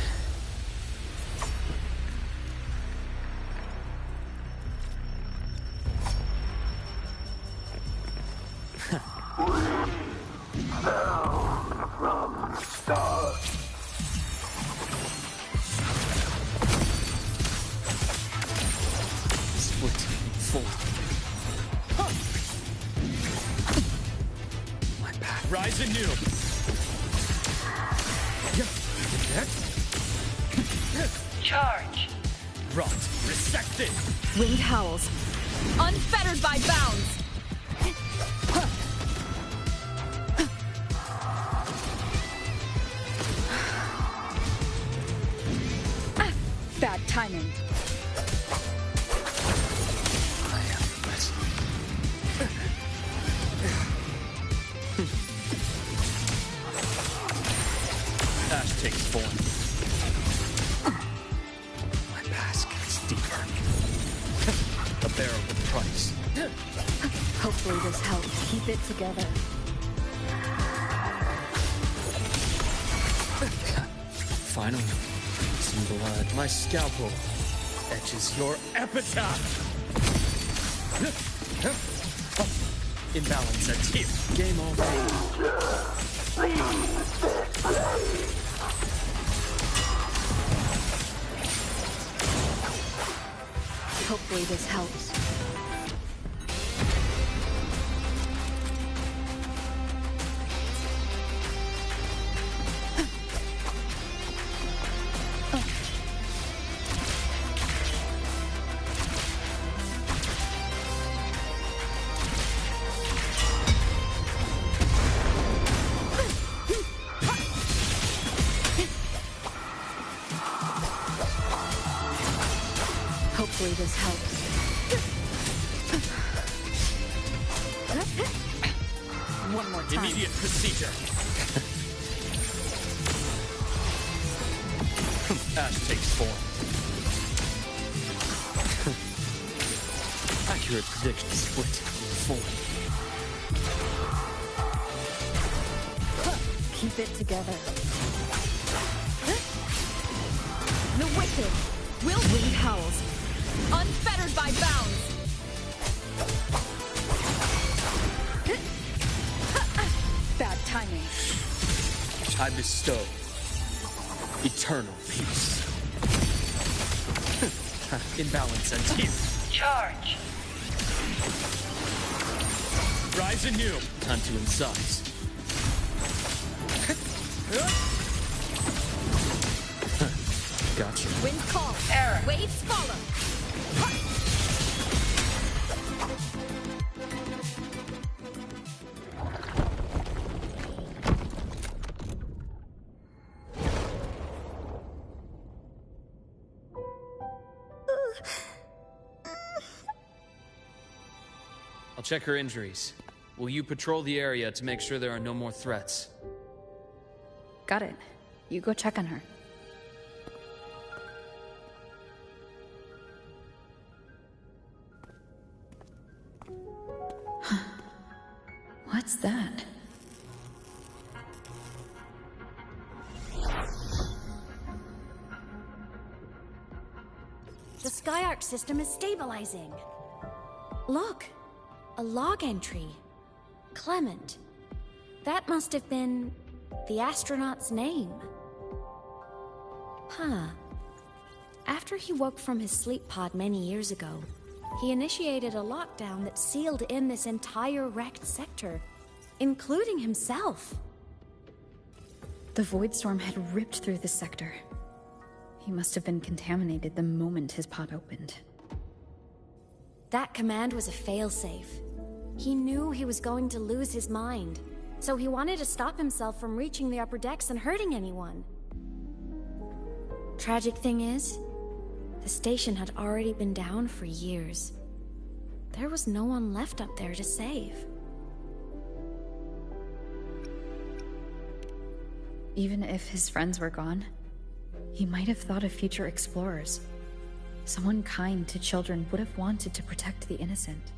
Rise anew. Charge. Rot. Resected. Winged howls. Unfettered by bounds. Bad timing. Ash takes form. My past gets deeper. A barrel with price. Hopefully this helps keep it together. Finally, some blood. My scalpel etches your epitaph. Imbalance at tip. Game over. Hopefully this helps. Hopefully this helps. One more time. Immediate procedure. Ash takes form. Accurate prediction split in 4. Keep it together. The wicked will winged howls. Unfettered by bounds. Bad timing. I bestow eternal peace. Imbalance at teeth. Charge. Rise anew. Time to incise. Gotcha. Wind call. Error. Waves follow. I'll check her injuries. Will you patrol the area to make sure there are no more threats? Got it. You go check on her. What's that? The Skyark system is stabilizing. Look, a log entry. Clement. That must have been the astronaut's name. Huh. After he woke from his sleep pod many years ago, he initiated a lockdown that sealed in this entire wrecked sector, including himself. The void storm had ripped through the sector. He must have been contaminated the moment his pod opened. That command was a failsafe. He knew he was going to lose his mind, so he wanted to stop himself from reaching the upper decks and hurting anyone. Tragic thing is, the station had already been down for years. There was no one left up there to save. Even if his friends were gone, he might have thought of future explorers. Someone kind to children would have wanted to protect the innocent.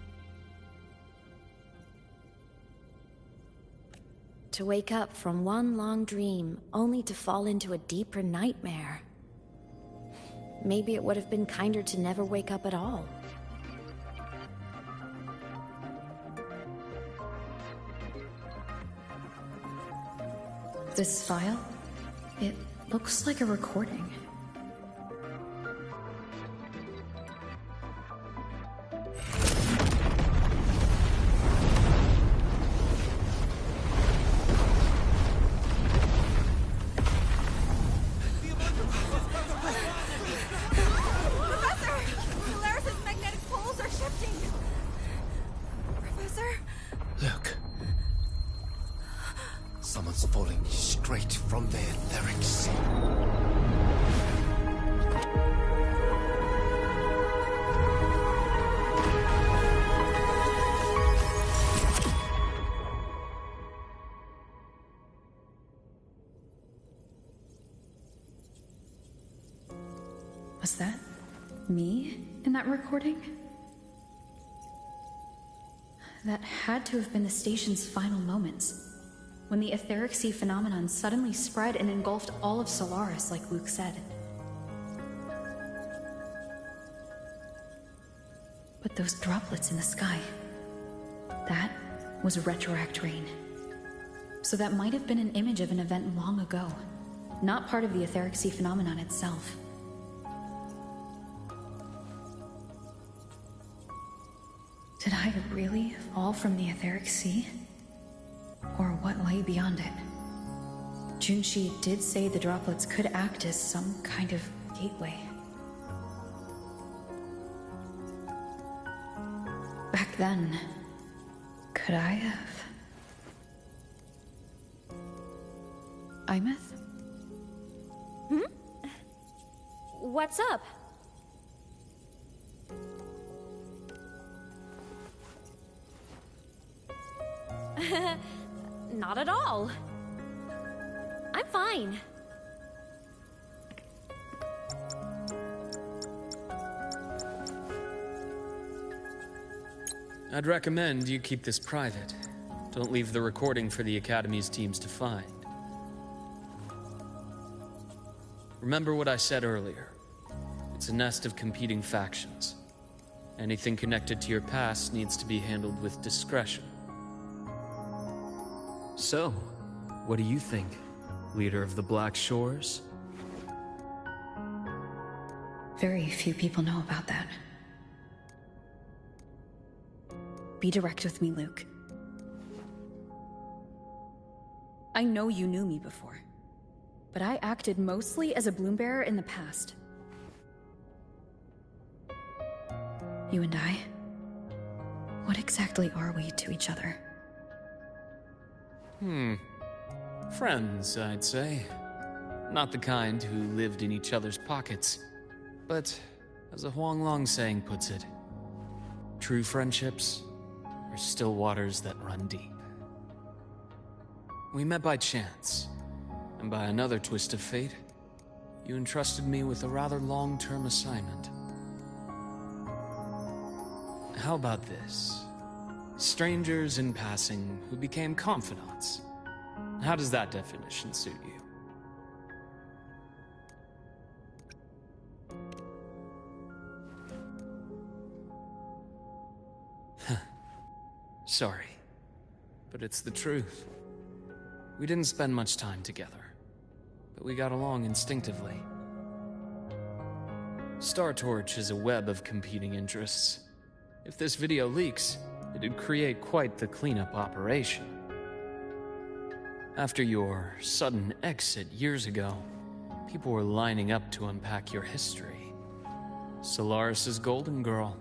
To wake up from one long dream, only to fall into a deeper nightmare. Maybe it would have been kinder to never wake up at all. This file? It looks like a recording. Someone's falling straight from the etheric sea. Was that me in that recording? That had to have been the station's final moments, when the etheric sea phenomenon suddenly spread and engulfed all of Solaris, like Luke said. But those droplets in the sky, that was retroact rain. So that might have been an image of an event long ago, not part of the etheric sea phenomenon itself. Did I really fall from the etheric sea? Or what lay beyond it? Junshi did say the droplets could act as some kind of gateway. Back then, could I have? Imeth? What's up? Not at all. I'm fine. I'd recommend you keep this private. Don't leave the recording for the Academy's teams to find. Remember what I said earlier. It's a nest of competing factions. Anything connected to your past needs to be handled with discretion. So, what do you think, leader of the Black Shores? Very few people know about that. Be direct with me, Luke. I know you knew me before, but I acted mostly as a bloombearer in the past. You and I, what exactly are we to each other? Friends, I'd say. Not the kind who lived in each other's pockets. But, as a Huanglong saying puts it, true friendships are still waters that run deep. We met by chance, and by another twist of fate, you entrusted me with a rather long-term assignment. How about this? Strangers in passing who became confidants. How does that definition suit you? Sorry, but it's the truth. We didn't spend much time together, but we got along instinctively. Star Torch is a web of competing interests. If this video leaks, it'd create quite the cleanup operation. After your sudden exit years ago, people were lining up to unpack your history. Solaris's golden girl,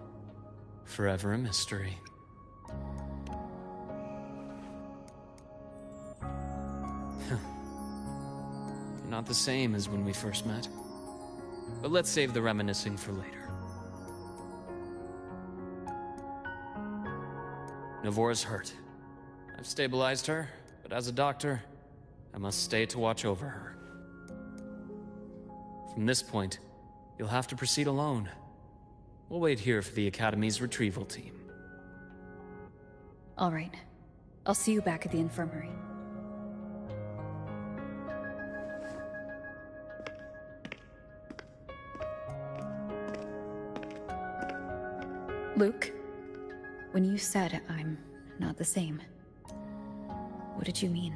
forever a mystery. You're not the same as when we first met. But let's save the reminiscing for later. Navora's hurt. I've stabilized her, but as a doctor, I must stay to watch over her. From this point, you'll have to proceed alone. We'll wait here for the Academy's retrieval team. All right. I'll see you back at the infirmary. Luke, when you said I'm not the same, what did you mean?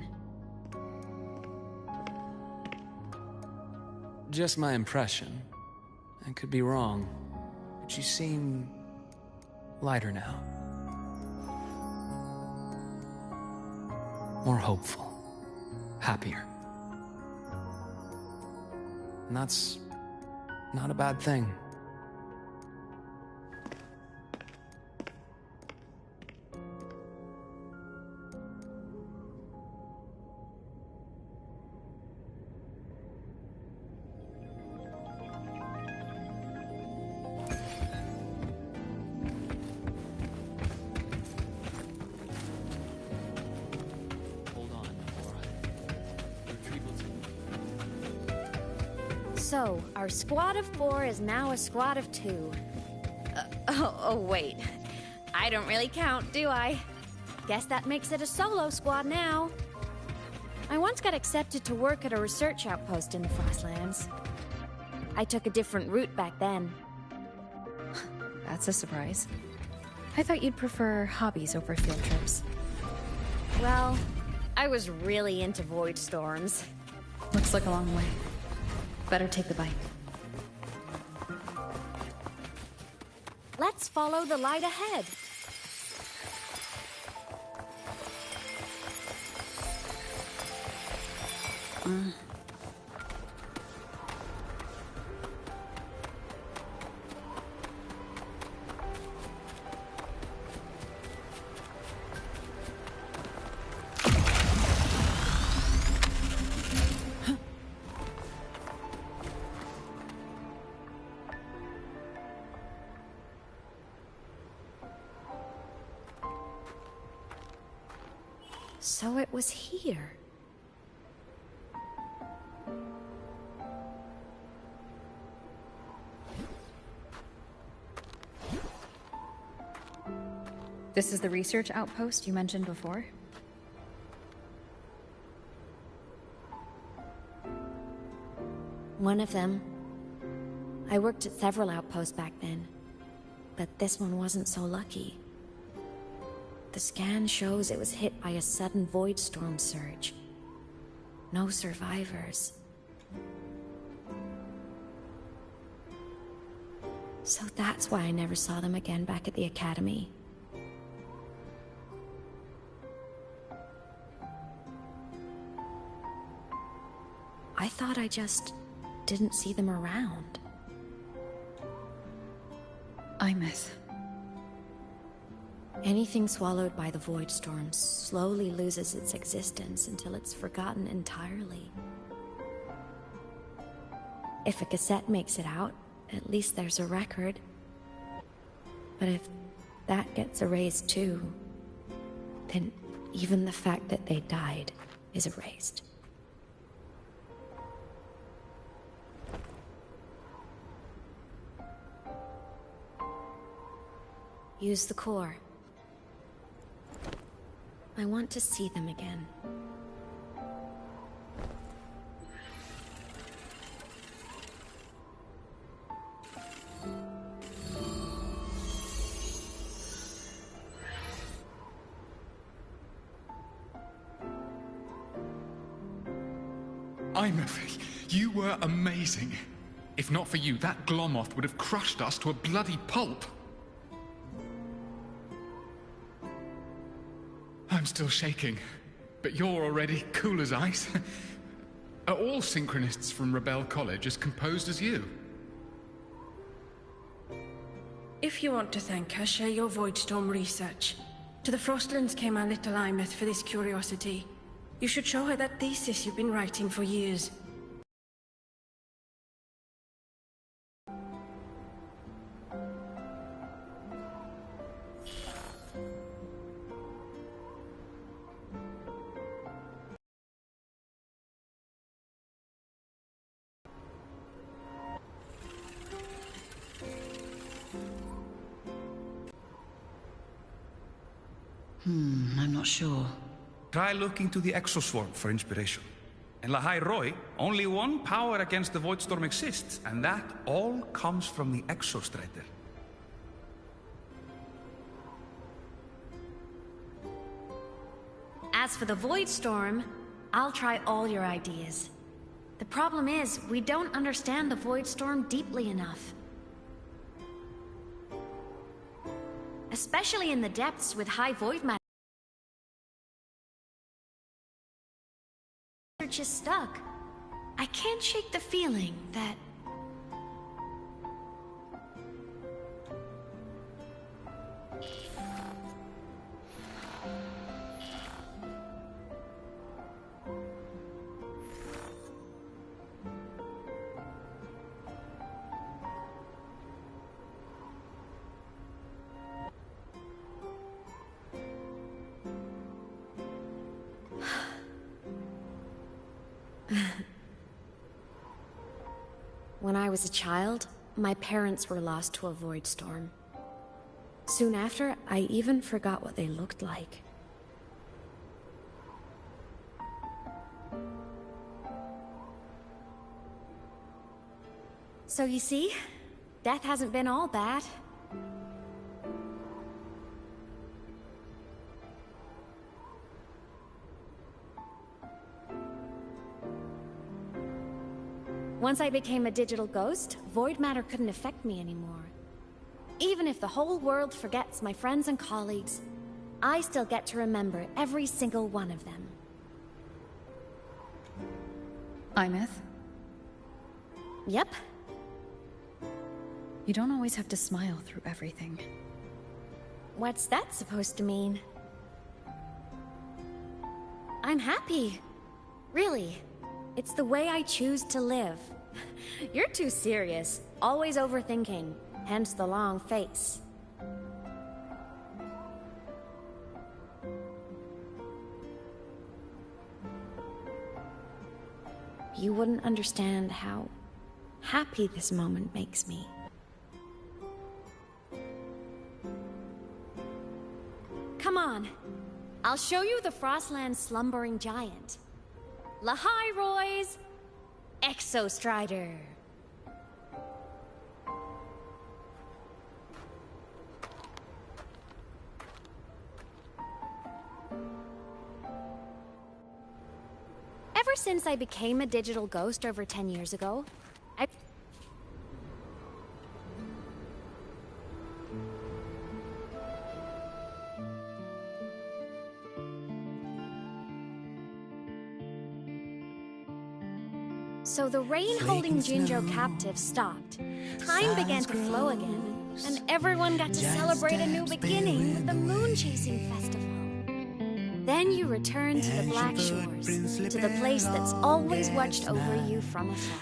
Just my impression. I could be wrong, but you seem lighter now. More hopeful. Happier. And that's not a bad thing. So, our squad of 4 is now a squad of 2. Wait. I don't really count, do I? Guess that makes it a solo squad now. I once got accepted to work at a research outpost in the Frostlands. I took a different route back then. That's a surprise. I thought you'd prefer hobbies over field trips. Well, I was really into void storms. Looks like a long way. Better take the bike. Let's follow the light ahead. So it was here. This is the research outpost you mentioned before? One of them. I worked at several outposts back then, but this one wasn't so lucky. The scan shows it was hit by a sudden void storm surge. No survivors. So that's why I never saw them again back at the Academy. I thought I just didn't see them around. Imeth. Anything swallowed by the void storms slowly loses its existence until it's forgotten entirely. If a cassette makes it out, at least there's a record. But if that gets erased too, then even the fact that they died is erased. Use the core. I want to see them again. Imeth, you were amazing. If not for you, that Glomoth would have crushed us to a bloody pulp. I'm still shaking, but you're already cool as ice. Are all synchronists from Rebel College as composed as you? If you want to thank her, share your Voidstorm research. To the Frostlands came our little Imeth for this curiosity. You should show her that thesis you've been writing for years. I'm not sure. Try looking to the exoswarm for inspiration. In Lahai Roi, only one power against the Voidstorm exists, and that all comes from the Exostrider. As for the Voidstorm, I'll try all your ideas. The problem is, we don't understand the Voidstorm deeply enough. Especially in the depths with high void matter. Research is stuck. I can't shake the feeling that... When I was a child, my parents were lost to a void storm. Soon after, I even forgot what they looked like. So you see, death hasn't been all bad. Once I became a digital ghost, void matter couldn't affect me anymore. Even if the whole world forgets my friends and colleagues, I still get to remember every single one of them. Imeth? Yep. You don't always have to smile through everything. What's that supposed to mean? I'm happy. Really. It's the way I choose to live. You're too serious. Always overthinking. Hence the long face. You wouldn't understand how happy this moment makes me. Come on. I'll show you the Frostland's slumbering giant. Lahai Roi's Exostrider. Ever since I became a digital ghost over 10 years ago, So the rain holding Jinjo captive stopped. Time began to flow again, and everyone got to celebrate a new beginning with the Moon Chasing Festival. Then you returned to the Black Shores, to the place that's always watched over you from afar.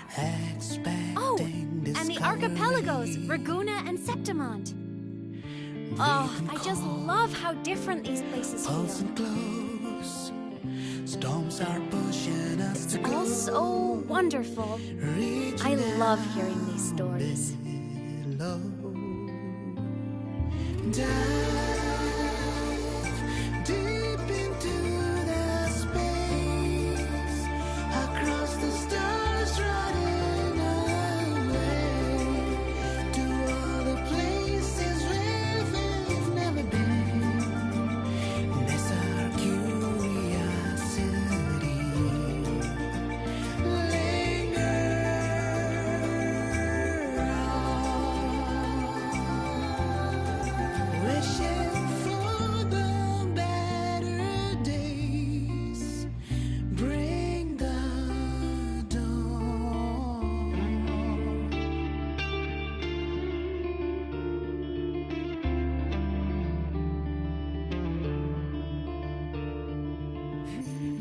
Oh, and the archipelagos, Raguna and Septimont. Oh, I just love how different these places feel. Storms are pushing us to go. All so wonderful. I love hearing these stories. Dive deep into the space, across the stars, running away to all the places where we've never been. That's our curiosity. Linger on, wishing for the better days. Bring the dawn.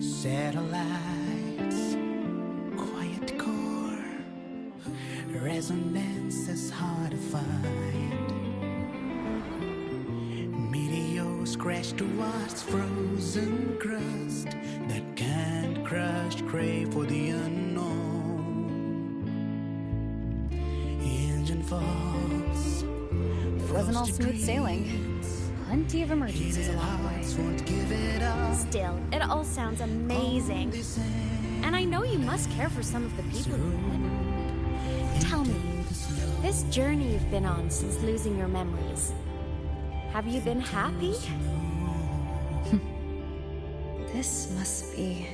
Satellites, quiet core, resonance is hard to find. Meteors crash towards frozen crust that can't crush, crave for the unknown. Engine faults. It wasn't all smooth sailing. plenty of emergencies along the way. Still, it all sounds amazing. And I know you must care for some of the people you met. Tell me, this journey you've been on since losing your memories, have you been happy? This must be...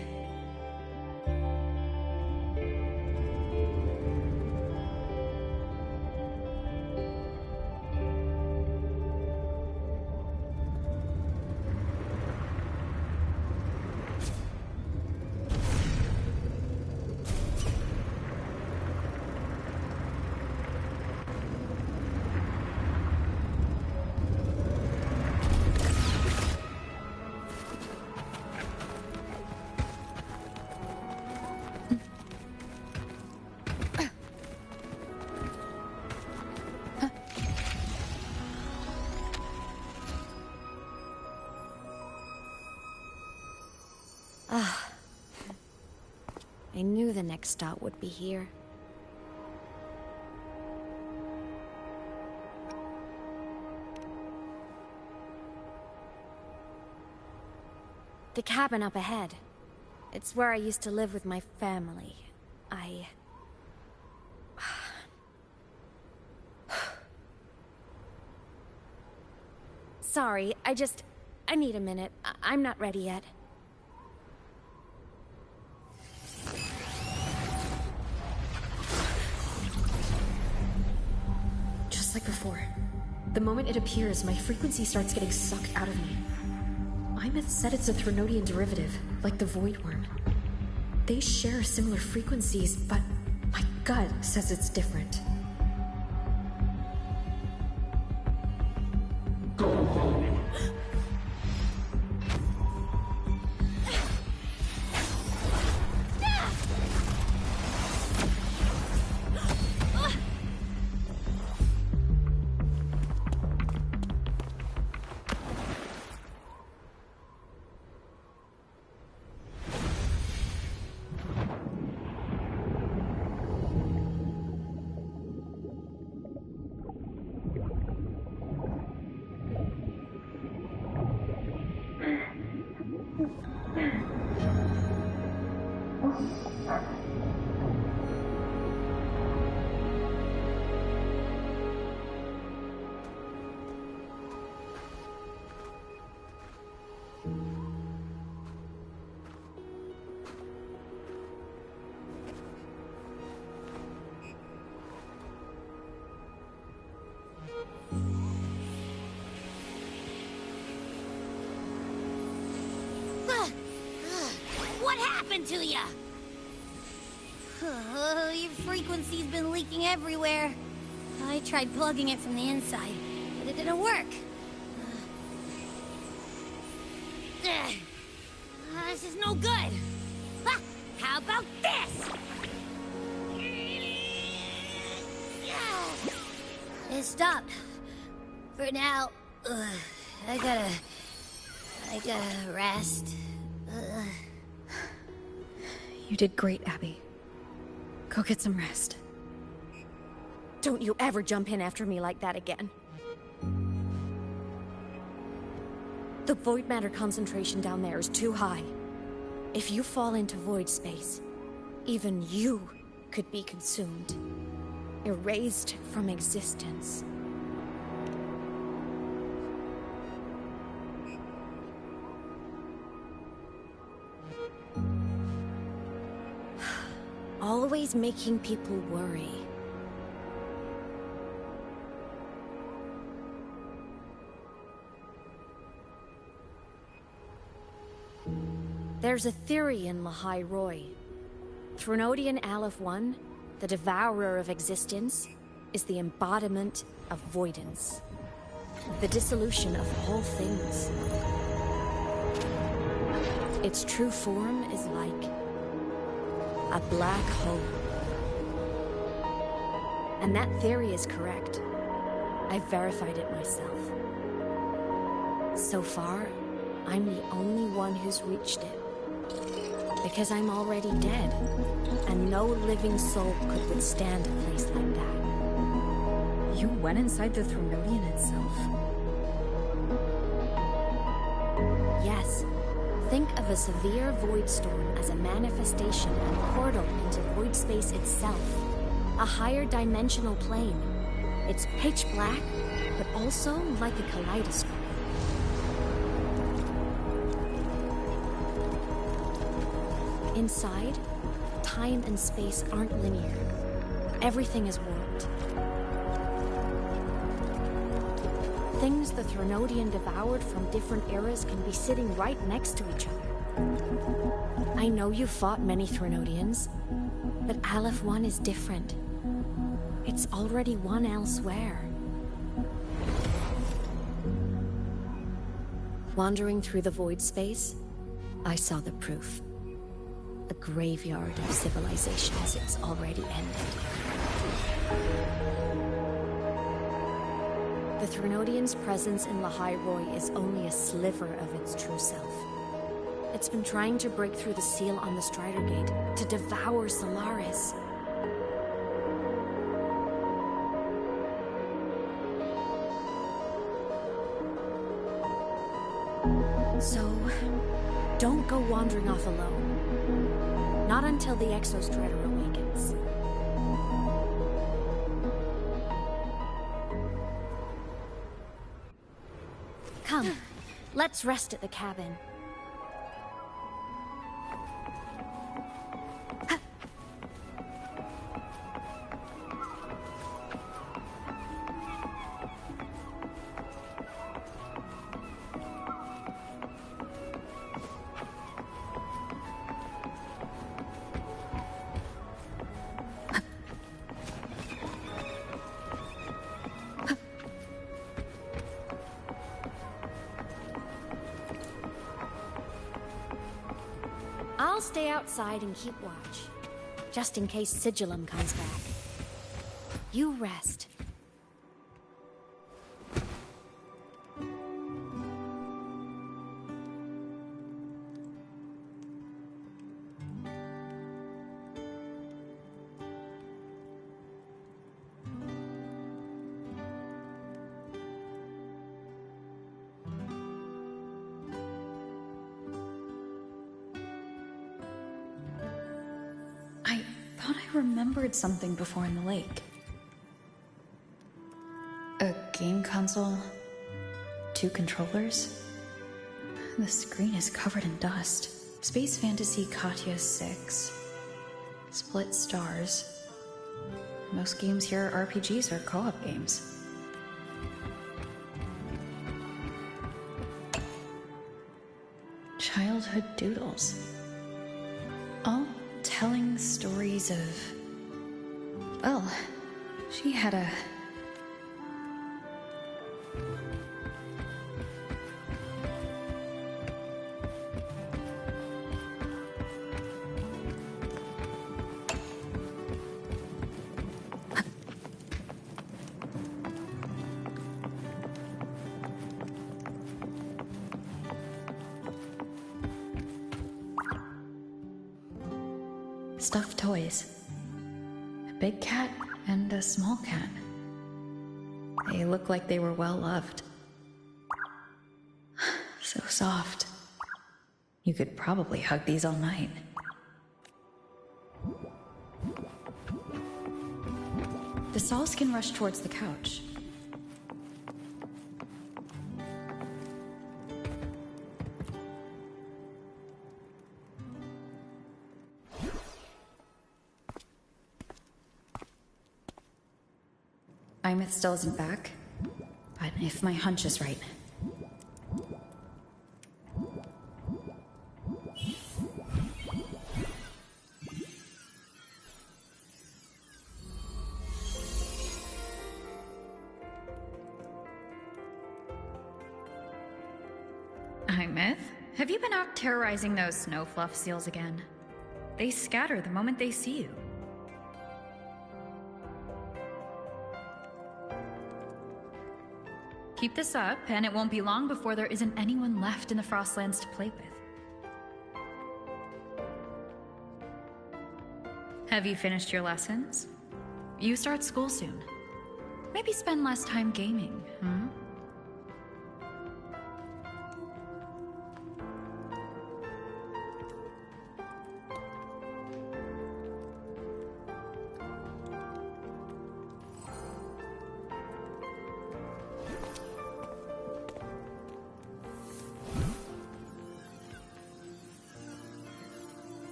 I knew the next stop would be here. The cabin up ahead. It's where I used to live with my family. Sorry, I need a minute. I'm not ready yet. Just like before. The moment it appears, my frequency starts getting sucked out of me. Imeth said it's a Threnodian derivative, like the Void Worm. They share similar frequencies, but my gut says it's different. What happened to ya? Your frequency's been leaking everywhere. I tried plugging it from the inside, but it didn't work. This is no good. How about this? It stopped. For now. I gotta rest. You did great, Abby. Go get some rest. Don't you ever jump in after me like that again. The void matter concentration down there is too high. If you fall into void space, even you could be consumed. Erased from existence. Always making people worry. There's a theory in Lahai Roy. Threnodian Aleph 1, the devourer of existence, is the embodiment of voidance. The dissolution of all things. Its true form is like a black hole. And that theory is correct. I've verified it myself. So far, I'm the only one who's reached it. Because I'm already dead, and no living soul could withstand a place like that. You went inside the Threnodian itself? Think of a severe void storm as a manifestation and portal into void space itself. A higher dimensional plane. It's pitch black, but also like a kaleidoscope. Inside, time and space aren't linear. Everything is warped. Things the Threnodian devoured from different eras can be sitting right next to each other. I know you fought many Threnodians, but Aleph 1 is different. It's already won elsewhere. Wandering through the void space, I saw the proof. A graveyard of civilizations it's already ended. The Threnodian's presence in Lahai-Roi is only a sliver of its true self. It's been trying to break through the seal on the Strider Gate to devour Solaris. So, don't go wandering off alone. Not until the Exostrider awakens. Come, let's rest at the cabin. I'll stay outside and keep watch, just in case Sigillum comes back. You rest. I remembered something before in the lake. A game console, 2 controllers. The screen is covered in dust. Space Fantasy Katya 6. Split stars. Most games here are RPGs or co-op games. Childhood doodles. All telling stories of... Well, she had a... stuffed toys. A big cat and a small cat. They look like they were well loved. So soft. You could probably hug these all night. The Sauls can rush towards the couch. Imeth still isn't back, but if my hunch is right... Imeth, have you been out terrorizing those snow fluff seals again? They scatter the moment they see you. Keep this up, and it won't be long before there isn't anyone left in the Frostlands to play with. Have you finished your lessons? You start school soon. Maybe spend less time gaming,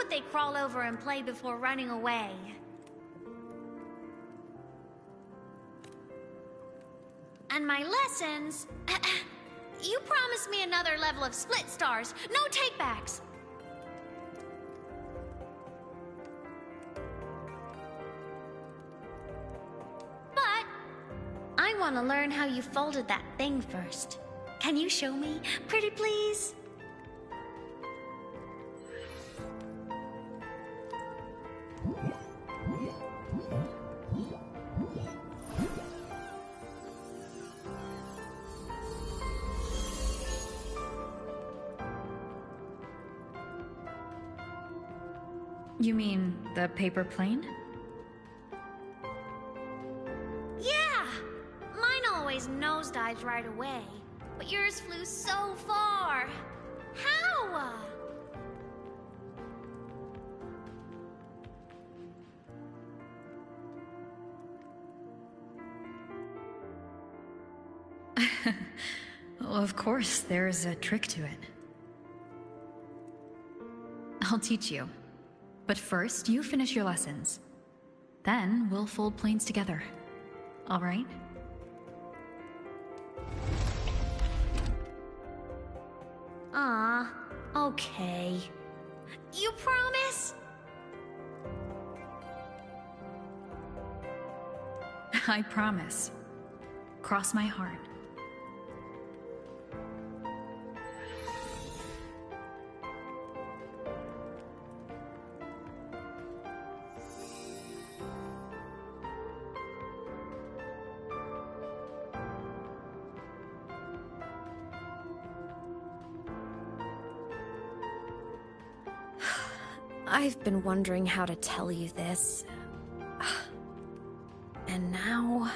what they crawl over and play before running away. And my lessons... You promised me another level of split stars. No takebacks. But I want to learn how you folded that thing first. Can you show me, pretty please? You mean the paper plane? Yeah! Mine always nosedives right away, but yours flew so far. How? Well, of course, there's a trick to it. I'll teach you. But first, you finish your lessons. Then, we'll fold planes together. All right? Okay. You promise? I promise. Cross my heart. I've been wondering how to tell you this. And now...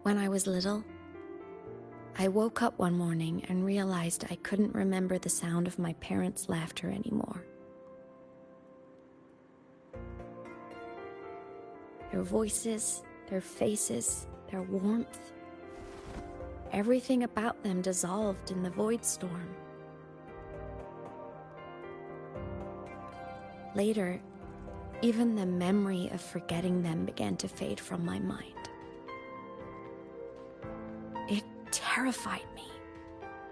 When I was little, I woke up one morning and realized I couldn't remember the sound of my parents' laughter anymore. Their voices, their faces, their warmth. Everything about them dissolved in the void storm. Later, even the memory of forgetting them began to fade from my mind. It terrified me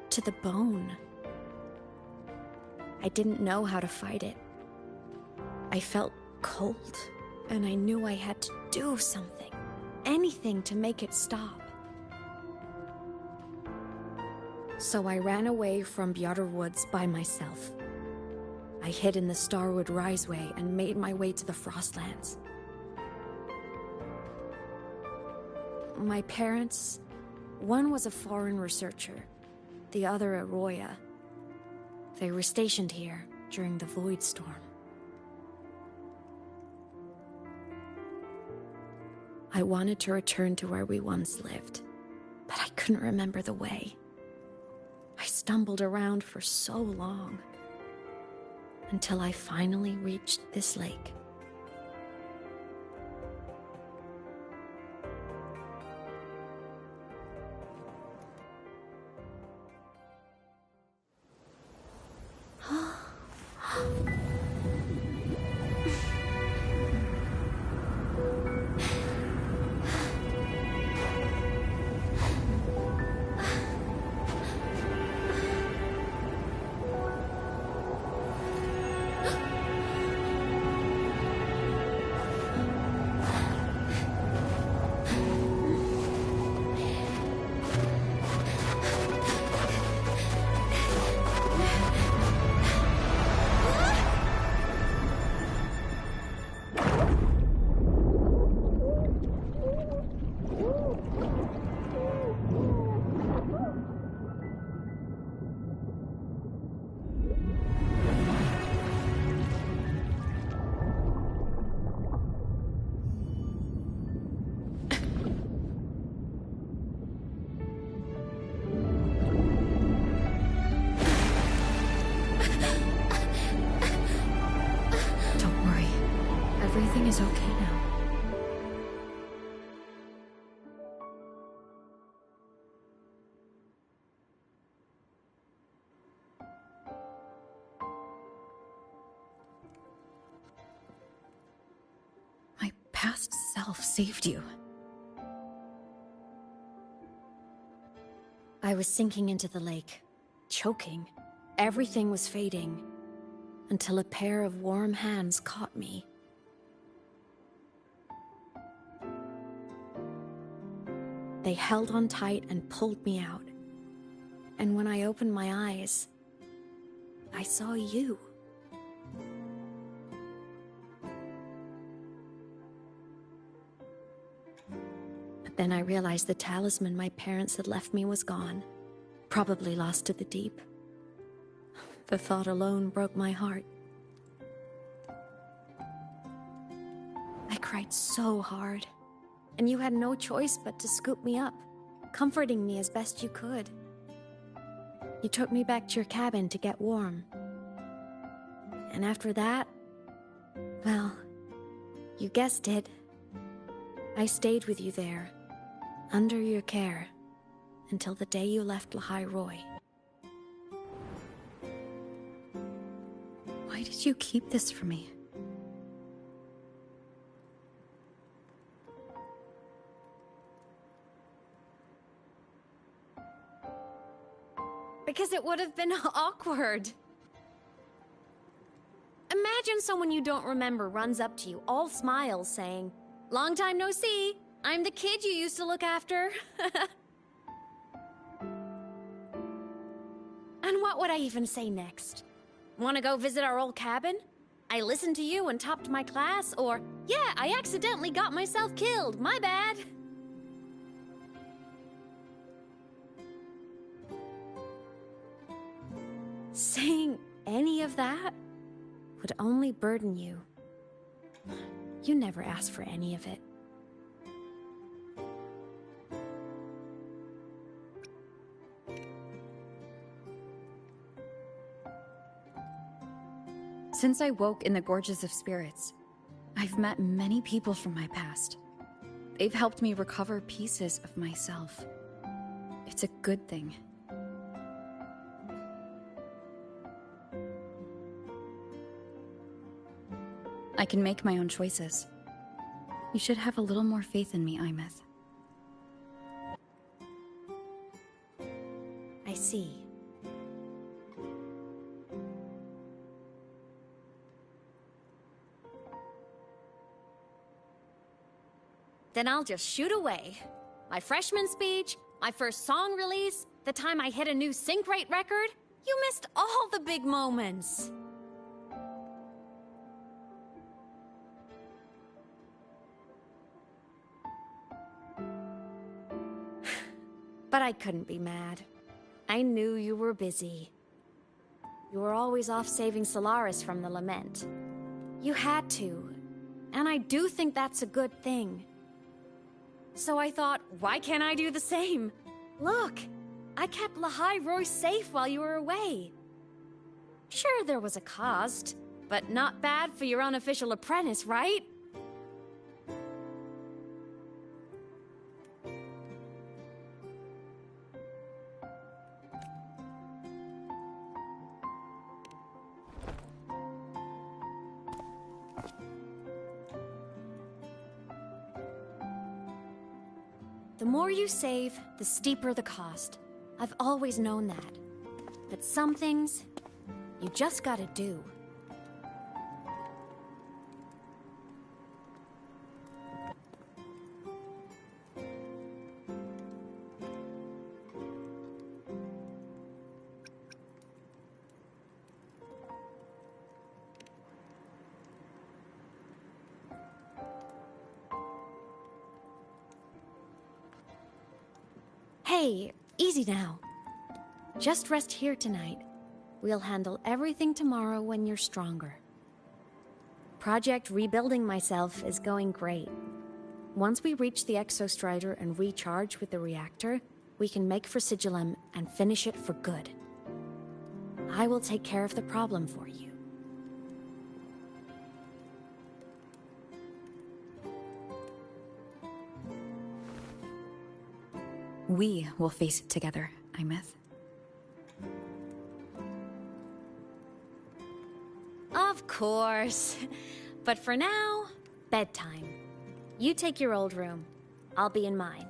to the bone. I didn't know how to fight it. I felt cold. And I knew I had to do something, anything to make it stop. So I ran away from Bjotr Woods by myself. I hid in the Starwood Riseway and made my way to the Frostlands. My parents, one was a foreign researcher, the other a Roya. They were stationed here during the Void Storm. I wanted to return to where we once lived, but I couldn't remember the way. I stumbled around for so long, until I finally reached this lake. Everything is okay now. My past self saved you. I was sinking into the lake, choking. Everything was fading, until a pair of warm hands caught me. They held on tight and pulled me out. And when I opened my eyes, I saw you. But then I realized the talisman my parents had left me was gone, probably lost to the deep. The thought alone broke my heart. I cried so hard, and you had no choice but to scoop me up, comforting me as best you could. You took me back to your cabin to get warm. And after that, well, you guessed it. I stayed with you there, under your care, until the day you left Lahai Roy. Why did you keep this from me? Because it would have been awkward. Imagine someone you don't remember runs up to you, all smiles, saying, "Long time no see. I'm the kid you used to look after." And what would I even say next? Want to go visit our old cabin? I listened to you and topped my class, or, "Yeah, I accidentally got myself killed. My bad." Saying any of that would only burden you. You never asked for any of it. Since I woke in the Gorges of Spirits, I've met many people from my past. They've helped me recover pieces of myself. It's a good thing. I can make my own choices. You should have a little more faith in me, Imeth. I see. Then I'll just shoot away. My freshman speech, my first song release, the time I hit a new sync rate record. You missed all the big moments. But I couldn't be mad. I knew you were busy. You were always off saving Solaris from the lament. You had to. And I do think that's a good thing. So I thought, why can't I do the same? Look, I kept Lahai Roy safe while you were away. Sure, there was a cost, but not bad for your unofficial apprentice, right? The more you save, the steeper the cost. I've always known that. But some things, you just gotta do. Hey, easy now. Just rest here tonight. We'll handle everything tomorrow when you're stronger. Project Rebuilding Myself is going great. Once we reach the Exostrider and recharge with the reactor, we can make for Sigillum and finish it for good. I will take care of the problem for you. We will face it together, Imeth. Of course. But for now, bedtime. You take your old room. I'll be in mine.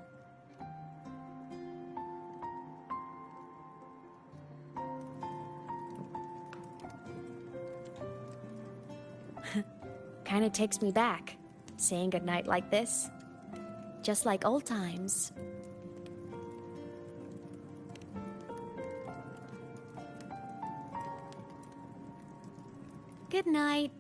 Kinda takes me back, saying goodnight like this. Just like old times. Good night.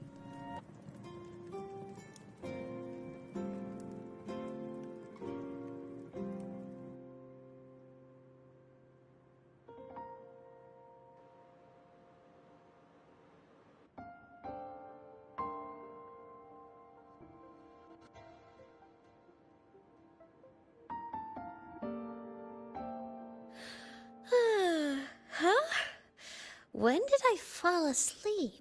Huh? When did I fall asleep?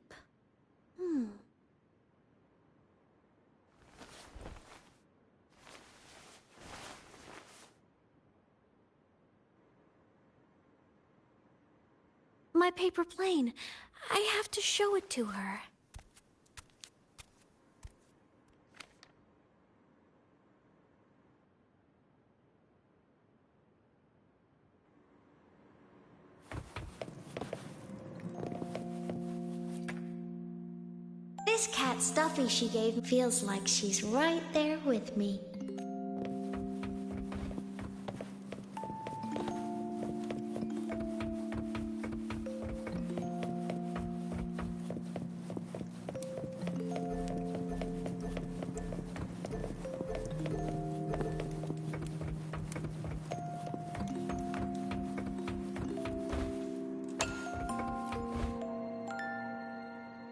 My paper plane. I have to show it to her. This cat Stuffy she gave feels like she's right there with me.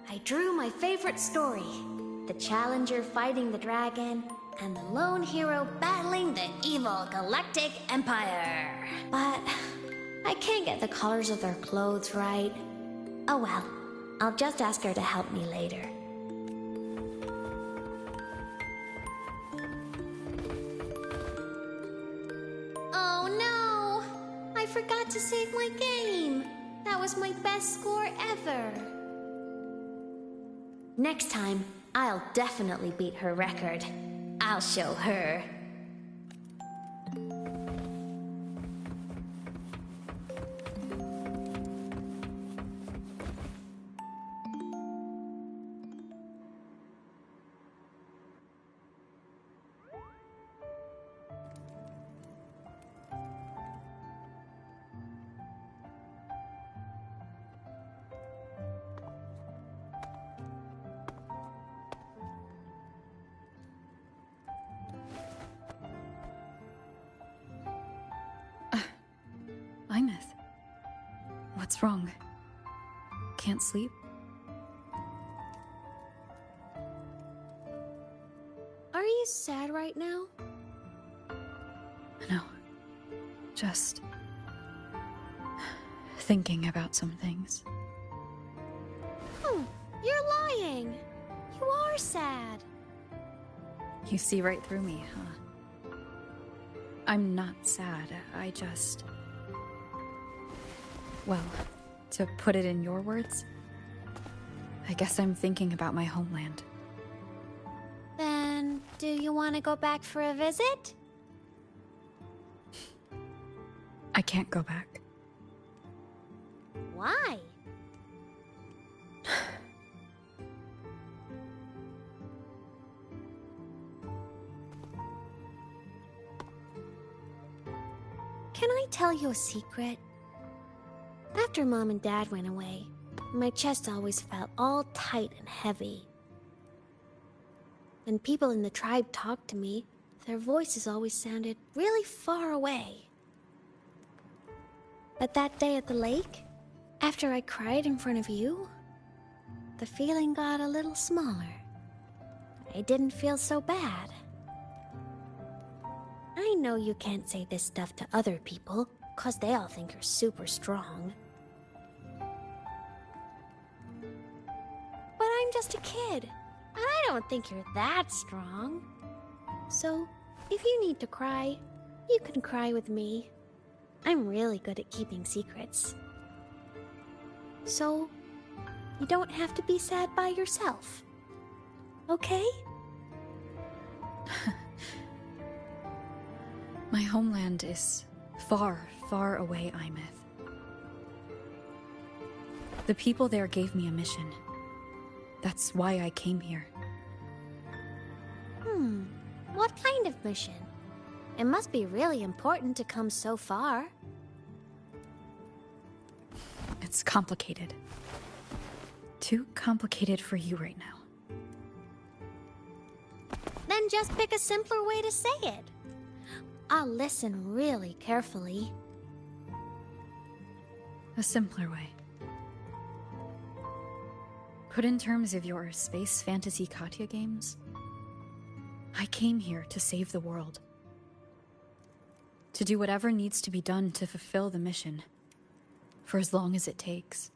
I drew my favorite story. The challenger fighting the dragon, and the lone hero battling the evil Galactic Empire. But I can't get the colors of their clothes right. Oh well, I'll just ask her to help me later. Oh no! I forgot to save my game. That was my best score ever. Next time, I'll definitely beat her record. I'll show her. Imeth. What's wrong? Can't sleep? Are you sad right now? No. Just thinking about some things. Oh, you're lying. You are sad. You see right through me, huh? I'm not sad. I just... Well, to put it in your words, I guess I'm thinking about my homeland. Then, do you want to go back for a visit? I can't go back. Why? Can I tell you a secret? After Mom and Dad went away, my chest always felt all tight and heavy. When people in the tribe talked to me, their voices always sounded really far away. But that day at the lake, after I cried in front of you, the feeling got a little smaller. I didn't feel so bad. I know you can't say this stuff to other people, 'cause they all think you're super strong. But I'm just a kid, and I don't think you're that strong. So, if you need to cry, you can cry with me. I'm really good at keeping secrets. So, you don't have to be sad by yourself. Okay? My homeland is far, far away, Imeth. The people there gave me a mission. That's why I came here. What kind of mission? It must be really important to come so far. It's complicated. Too complicated for you right now. Then just pick a simpler way to say it. I'll listen really carefully. A simpler way. Put in terms of your space fantasy Katya games, I came here to save the world. To do whatever needs to be done to fulfill the mission, for as long as it takes.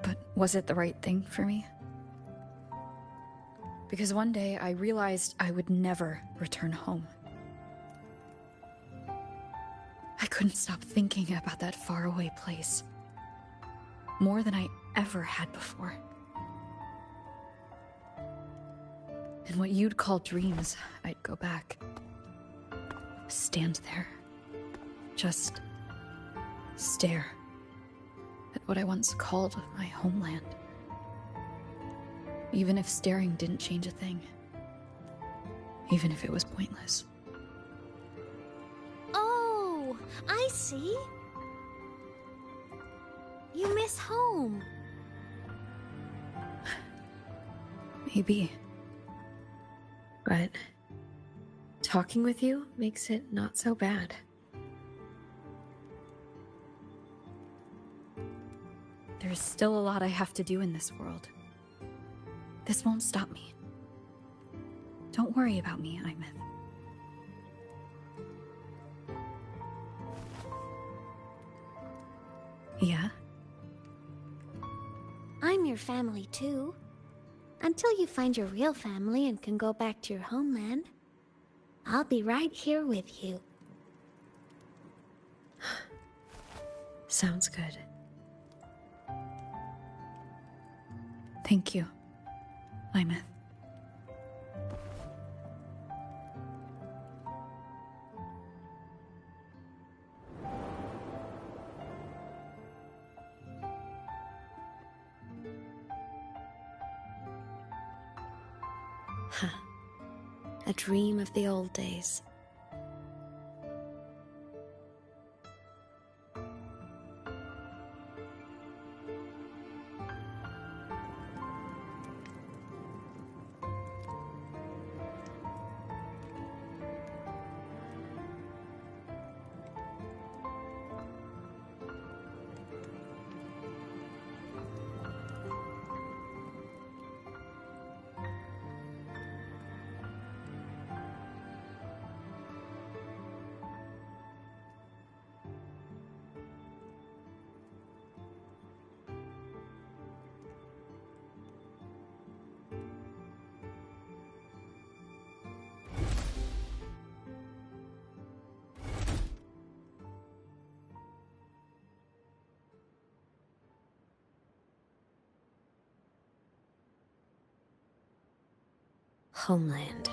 But was it the right thing for me? Because one day I realized I would never return home. I couldn't stop thinking about that faraway place. More than I ever had before. In what you'd call dreams, I'd go back. Stand there. Just stare at what I once called my homeland. Even if staring didn't change a thing. Even if it was pointless. Oh, I see. You miss home. Maybe. But talking with you makes it not so bad. There's still a lot I have to do in this world. This won't stop me. Don't worry about me, Imeth. Yeah? I'm your family too. Until you find your real family and can go back to your homeland, I'll be right here with you. Sounds good. Thank you, Imeth. A dream of the old days. Homeland.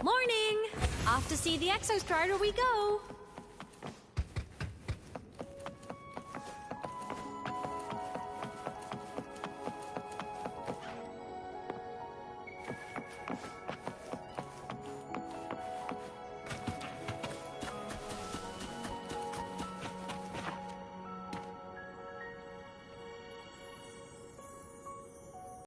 Morning! Off to see the Exostrider we go!